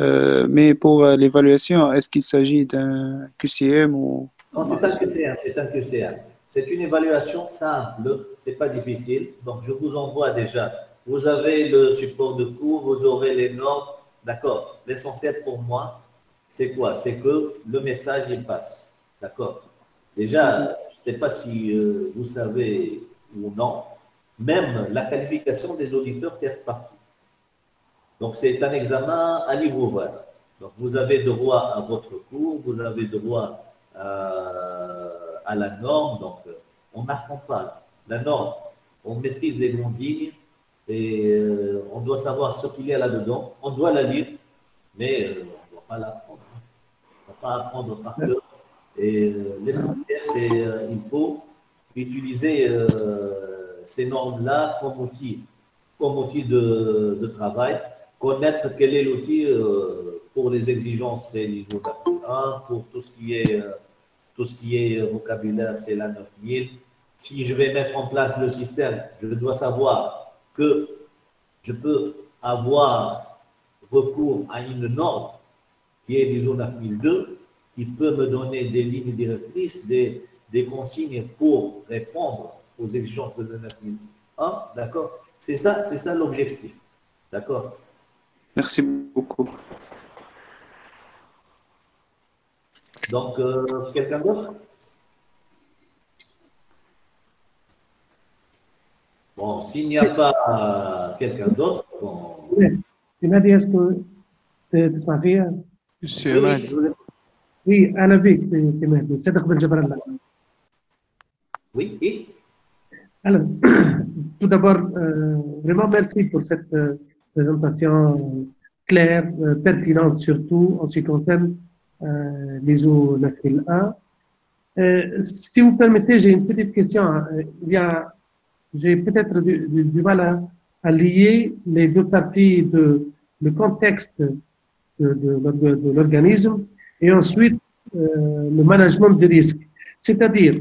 Mais pour l'évaluation, est-ce qu'il s'agit d'un QCM ou... Non, c'est un QCM, c'est un QCM. C'est une évaluation simple, c'est pas difficile. Donc, je vous envoie déjà. Vous avez le support de cours, vous aurez les notes. D'accord. L'essentiel pour moi, c'est quoi? C'est que le message, il passe. D'accord. Déjà, je ne sais pas si vous savez ou non, même la qualification des auditeurs tierce partie. Donc, c'est un examen à livre ouvert. Donc, vous avez droit à votre cours, vous avez droit à la norme. Donc, on n'apprend pas la norme. On maîtrise les grandes lignes et on doit savoir ce qu'il y a là-dedans. On doit la lire, mais on ne doit pas l'apprendre. On ne doit pas apprendre par cœur. Et l'essentiel, c'est qu'il faut utiliser ces normes-là comme outil de travail. Connaître quel est l'outil pour les exigences, c'est l'ISO 1, pour tout ce qui est vocabulaire, c'est la 9000. Si je vais mettre en place le système, je dois savoir que je peux avoir recours à une norme qui est l'ISO 9002, qui peut me donner des lignes directrices, des consignes pour répondre aux exigences de la 9001. D'accord? C'est ça l'objectif. D'accord? Merci beaucoup. Donc, quelqu'un d'autre? Bon, s'il n'y a pas quelqu'un d'autre, bon... سمعتي اسكو تسمع فيها؟ Monsieur Mahdi. Oui, أنا بيك سمعتي صدق بن جبر الله. Oui, et? Alors, tout d'abord, vraiment merci pour cette présentation claire, pertinente surtout en ce qui concerne l'ISO 9001. Si vous permettez, j'ai une petite question. J'ai peut-être du mal à lier les deux parties le contexte de l'organisme et ensuite le management de risque. C'est-à-dire,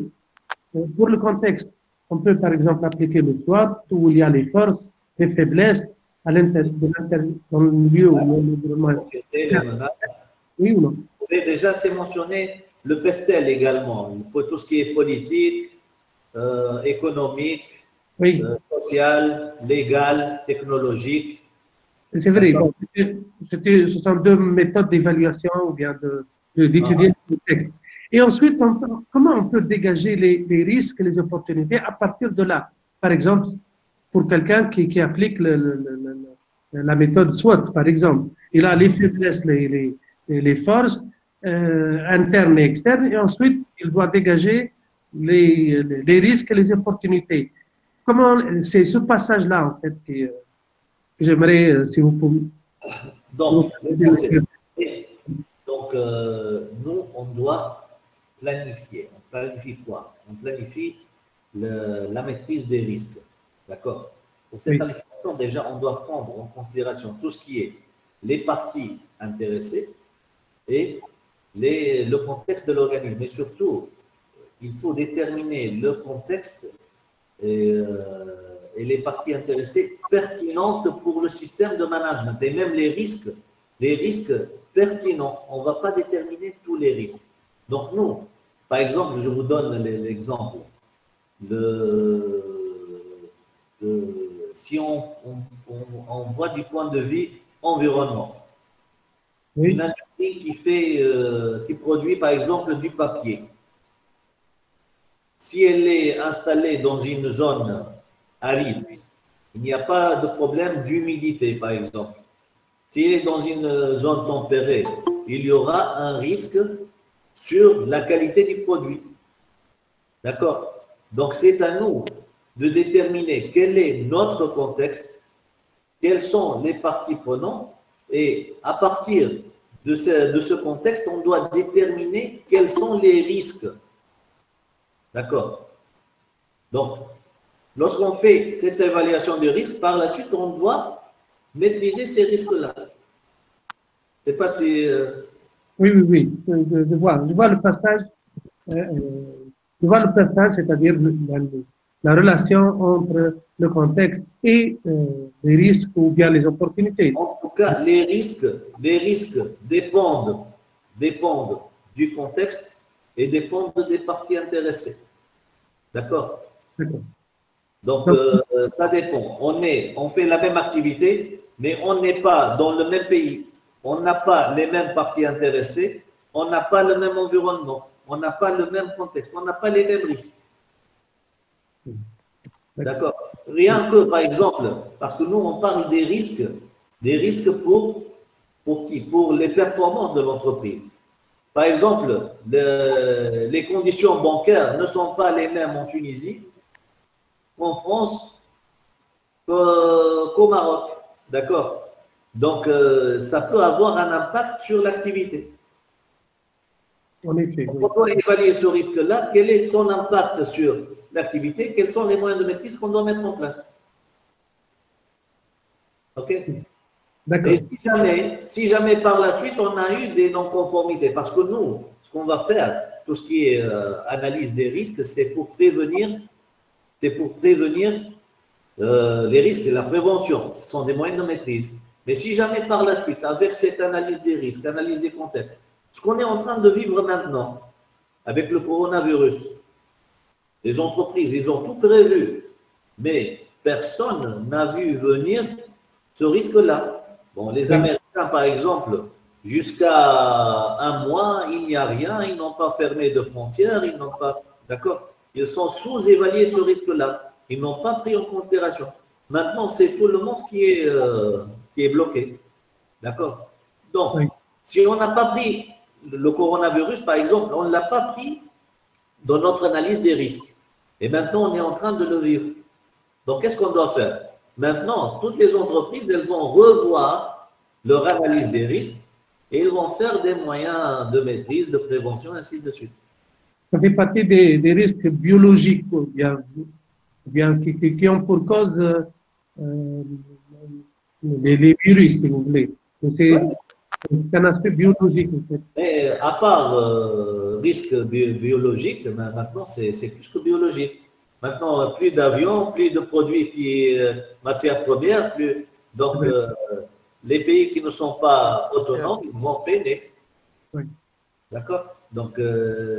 pour le contexte, on peut par exemple appliquer le SWOT où il y a les forces, les faiblesses dans le milieu ou l'environnement. Oui ou non? Déjà, c'est mentionné le PESTEL également, pour tout ce qui est politique, économique, oui. Social, légal, technologique. C'est vrai. Bon, ce sont deux méthodes d'évaluation ou bien d'étudier le texte. Et ensuite, comment on peut dégager les risques et les opportunités à partir de là? Par exemple, pour quelqu'un qui applique la méthode SWOT, par exemple, il a les faiblesses, les forces internes et externes, et ensuite, il doit dégager les risques et les opportunités. Comment, c'est ce passage-là, en fait, que j'aimerais, si vous pouvez. Donc, nous, on doit planifier. On planifie quoi? On planifie la maîtrise des risques. D'accord? Pour cette planification, déjà, on doit prendre en considération tout ce qui est les parties intéressées et le contexte de l'organisme. Mais surtout, il faut déterminer le contexte et les parties intéressées pertinentes pour le système de management et même les risques pertinents. On ne va pas déterminer tous les risques. Donc nous, par exemple, je vous donne l'exemple. Si on voit du point de vue environnement, une industrie qui produit par exemple du papier, si elle est installée dans une zone aride, il n'y a pas de problème d'humidité, par exemple. Si elle est dans une zone tempérée, il y aura un risque sur la qualité du produit. D'accord? Donc, c'est à nous de déterminer quel est notre contexte, quelles sont les parties prenantes, et à partir de ce contexte, on doit déterminer quels sont les risques. D'accord? Donc, lorsqu'on fait cette évaluation du risque, par la suite, on doit maîtriser ces risques-là. Je ne sais pas si… Oui. Je vois le passage. Je vois le passage, c'est-à-dire la relation entre le contexte et les risques ou bien les opportunités. En tout cas, les risques dépendent du contexte et dépendent des parties intéressées. D'accord? Donc, ça dépend. On fait la même activité, mais on n'est pas dans le même pays. On n'a pas les mêmes parties intéressées. On n'a pas le même environnement. On n'a pas le même contexte. On n'a pas les mêmes risques. D'accord? Rien que, par exemple, parce que nous, on parle des risques pour qui? Pour les performances de l'entreprise. Par exemple, les conditions bancaires ne sont pas les mêmes en Tunisie, en France, qu'au Maroc. D'accord? Donc, ça peut avoir un impact sur l'activité. En effet. On doit évaluer ce risque-là. Quel est son impact sur l'activité? Quels sont les moyens de maîtrise qu'on doit mettre en place? OK? D'accord. Et si jamais par la suite, on a eu des non-conformités, parce que nous, ce qu'on va faire, tout ce qui est analyse des risques, c'est pour prévenir les risques, c'est la prévention, ce sont des moyens de maîtrise. Mais si jamais par la suite, avec cette analyse des risques, analyse des contextes, ce qu'on est en train de vivre maintenant, avec le coronavirus, les entreprises, ils ont tout prévu, mais personne n'a vu venir ce risque-là. Bon, les Américains, par exemple, jusqu'à un mois, il n'y a rien, ils n'ont pas fermé de frontières, ils n'ont pas… D'accord? Ils sont sous-évalués ce risque-là. Ils n'ont pas pris en considération. Maintenant, c'est tout le monde qui est bloqué. D'accord? Donc, si on n'a pas pris le coronavirus, par exemple, on ne l'a pas pris dans notre analyse des risques. Et maintenant, on est en train de le vivre. Donc, qu'est-ce qu'on doit faire? Maintenant, toutes les entreprises, elles vont revoir leur analyse des risques et ils vont faire des moyens de maîtrise, de prévention, ainsi de suite. Ça fait partie des risques biologiques ou bien qui ont pour cause les virus, si vous voulez. C'est un aspect biologique, en fait. Mais à part risque biologique, maintenant, c'est plus que biologique. Maintenant, plus d'avions, plus de produits matières premières, plus. Donc, Oui. Les pays qui ne sont pas autonomes, ils vont peiner. Oui. D'accord? Donc,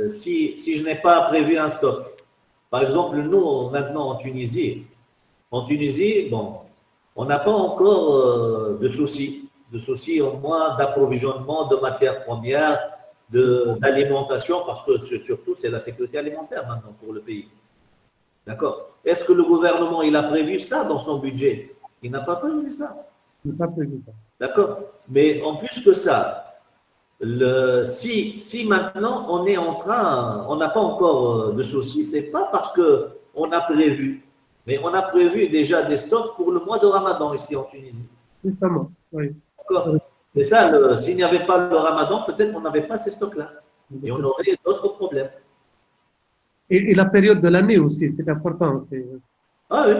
si je n'ai pas prévu un stock, par exemple, nous, maintenant en Tunisie, bon, on n'a pas encore de soucis au moins d'approvisionnement de matières premières, d'alimentation, parce que surtout, c'est la sécurité alimentaire maintenant pour le pays. D'accord? Est-ce que le gouvernement, il a prévu ça dans son budget? Il n'a pas prévu ça. Je n'ai pas prévu ça. D'accord? Mais en plus que ça, si maintenant on n'a pas encore de soucis, c'est pas parce qu'on a prévu, mais on a prévu déjà des stocks pour le mois de Ramadan ici en Tunisie. Justement, oui. D'accord? Et ça, s'il n'y avait pas le Ramadan, peut-être qu'on n'avait pas ces stocks-là. Et on aurait d'autres problèmes. Et la période de l'année aussi, c'est important. Ah oui,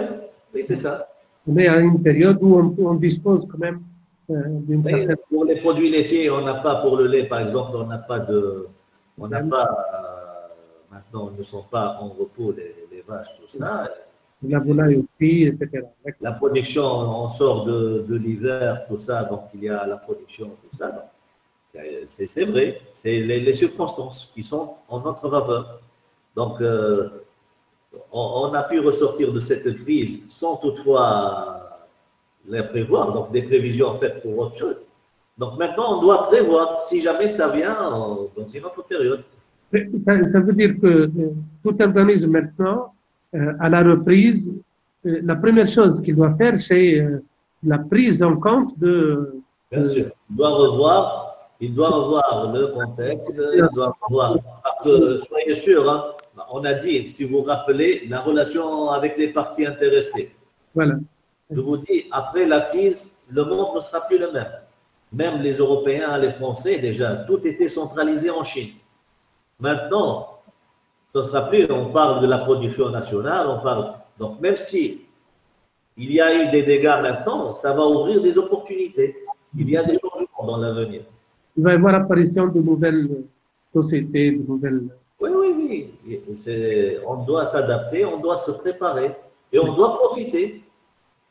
oui, c'est ça. On est à une période où on dispose quand même d'une Oui, certaine... pour les produits laitiers, on n'a pas, pour le lait par exemple, on n'a pas, maintenant, ne sont pas en repos les vaches, tout ça. La volaille aussi, etc. La production, on sort de l'hiver, tout ça, donc il y a la production, tout ça. Donc, c'est vrai, c'est les circonstances qui sont en notre faveur. Donc, on a pu ressortir de cette crise sans toutefois les prévoir, donc des prévisions faites pour autre chose. Donc maintenant, on doit prévoir si jamais ça vient dans une autre période. Ça veut dire que tout organisme maintenant, à la reprise, la première chose qu'il doit faire, c'est la prise en compte de... Bien sûr, il doit revoir le contexte, il doit revoir, parce que soyez sûr, hein, on a dit, si vous vous rappelez, la relation avec les parties intéressées. Voilà. Je vous dis, après la crise, le monde ne sera plus le même. Même les Européens, les Français, déjà, tout était centralisé en Chine. Maintenant, ce ne sera plus, on parle de la production nationale, on parle. Donc, même si il y a eu des dégâts maintenant, ça va ouvrir des opportunités. Il y a des changements dans l'avenir. Il va y avoir apparition de nouvelles sociétés, de nouvelles... Oui, oui, oui. On doit s'adapter, on doit se préparer et on doit profiter.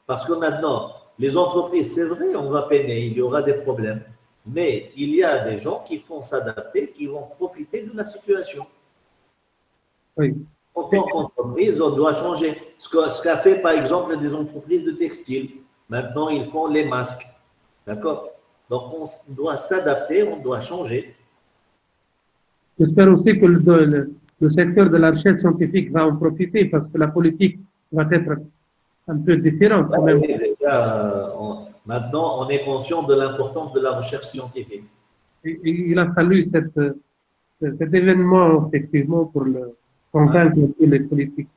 Parce que maintenant, les entreprises, c'est vrai, on va peiner, il y aura des problèmes. Mais il y a des gens qui vont s'adapter, qui vont profiter de la situation. Oui. En tant qu'entreprise, on doit changer. Ce qu'a fait, par exemple, des entreprises de textile. Maintenant, ils font les masques. D'accord? Donc, on doit s'adapter, on doit changer. J'espère aussi que le secteur de la recherche scientifique va en profiter parce que la politique va être un peu différente quand même. Maintenant, on est conscient de l'importance de la recherche scientifique. Et il a fallu cet événement, effectivement, pour convaincre les politiques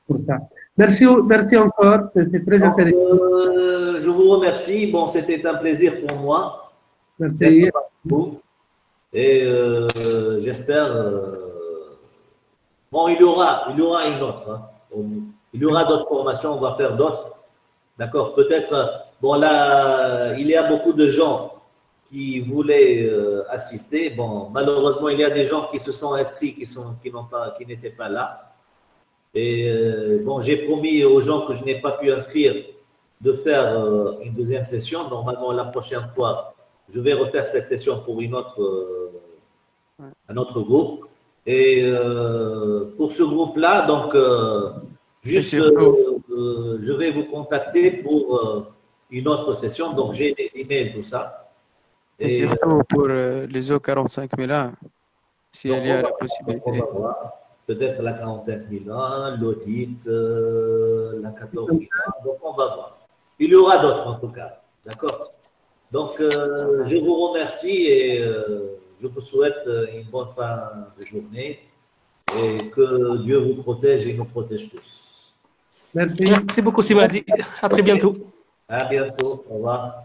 pour ça. Merci encore, c'est très intéressant. Je vous remercie. Bon, c'était un plaisir pour moi. Merci. Et j'espère. Bon, il y aura une autre. Hein. Il y aura d'autres formations, on va faire d'autres. D'accord? Peut-être. Bon, là, il y a beaucoup de gens qui voulaient assister. Bon, malheureusement, il y a des gens qui se sont inscrits, qui n'étaient pas là. Et bon, j'ai promis aux gens que je n'ai pas pu inscrire de faire une deuxième session. Normalement, la prochaine fois, je vais refaire cette session pour un autre groupe. Et pour ce groupe-là, donc, je vais vous contacter pour une autre session. Donc, j'ai les emails, tout ça. Et surtout pour les O45 001, s'il y a la possibilité. Peut-être la 45 001, l'audit, la 14 001. Donc, on va voir. Il y aura d'autres, en tout cas. D'accord? Donc, je vous remercie et je vous souhaite une bonne fin de journée. et que Dieu vous protège et nous protège tous. Merci. Merci beaucoup, Simadi. À très bientôt. À bientôt. Au revoir.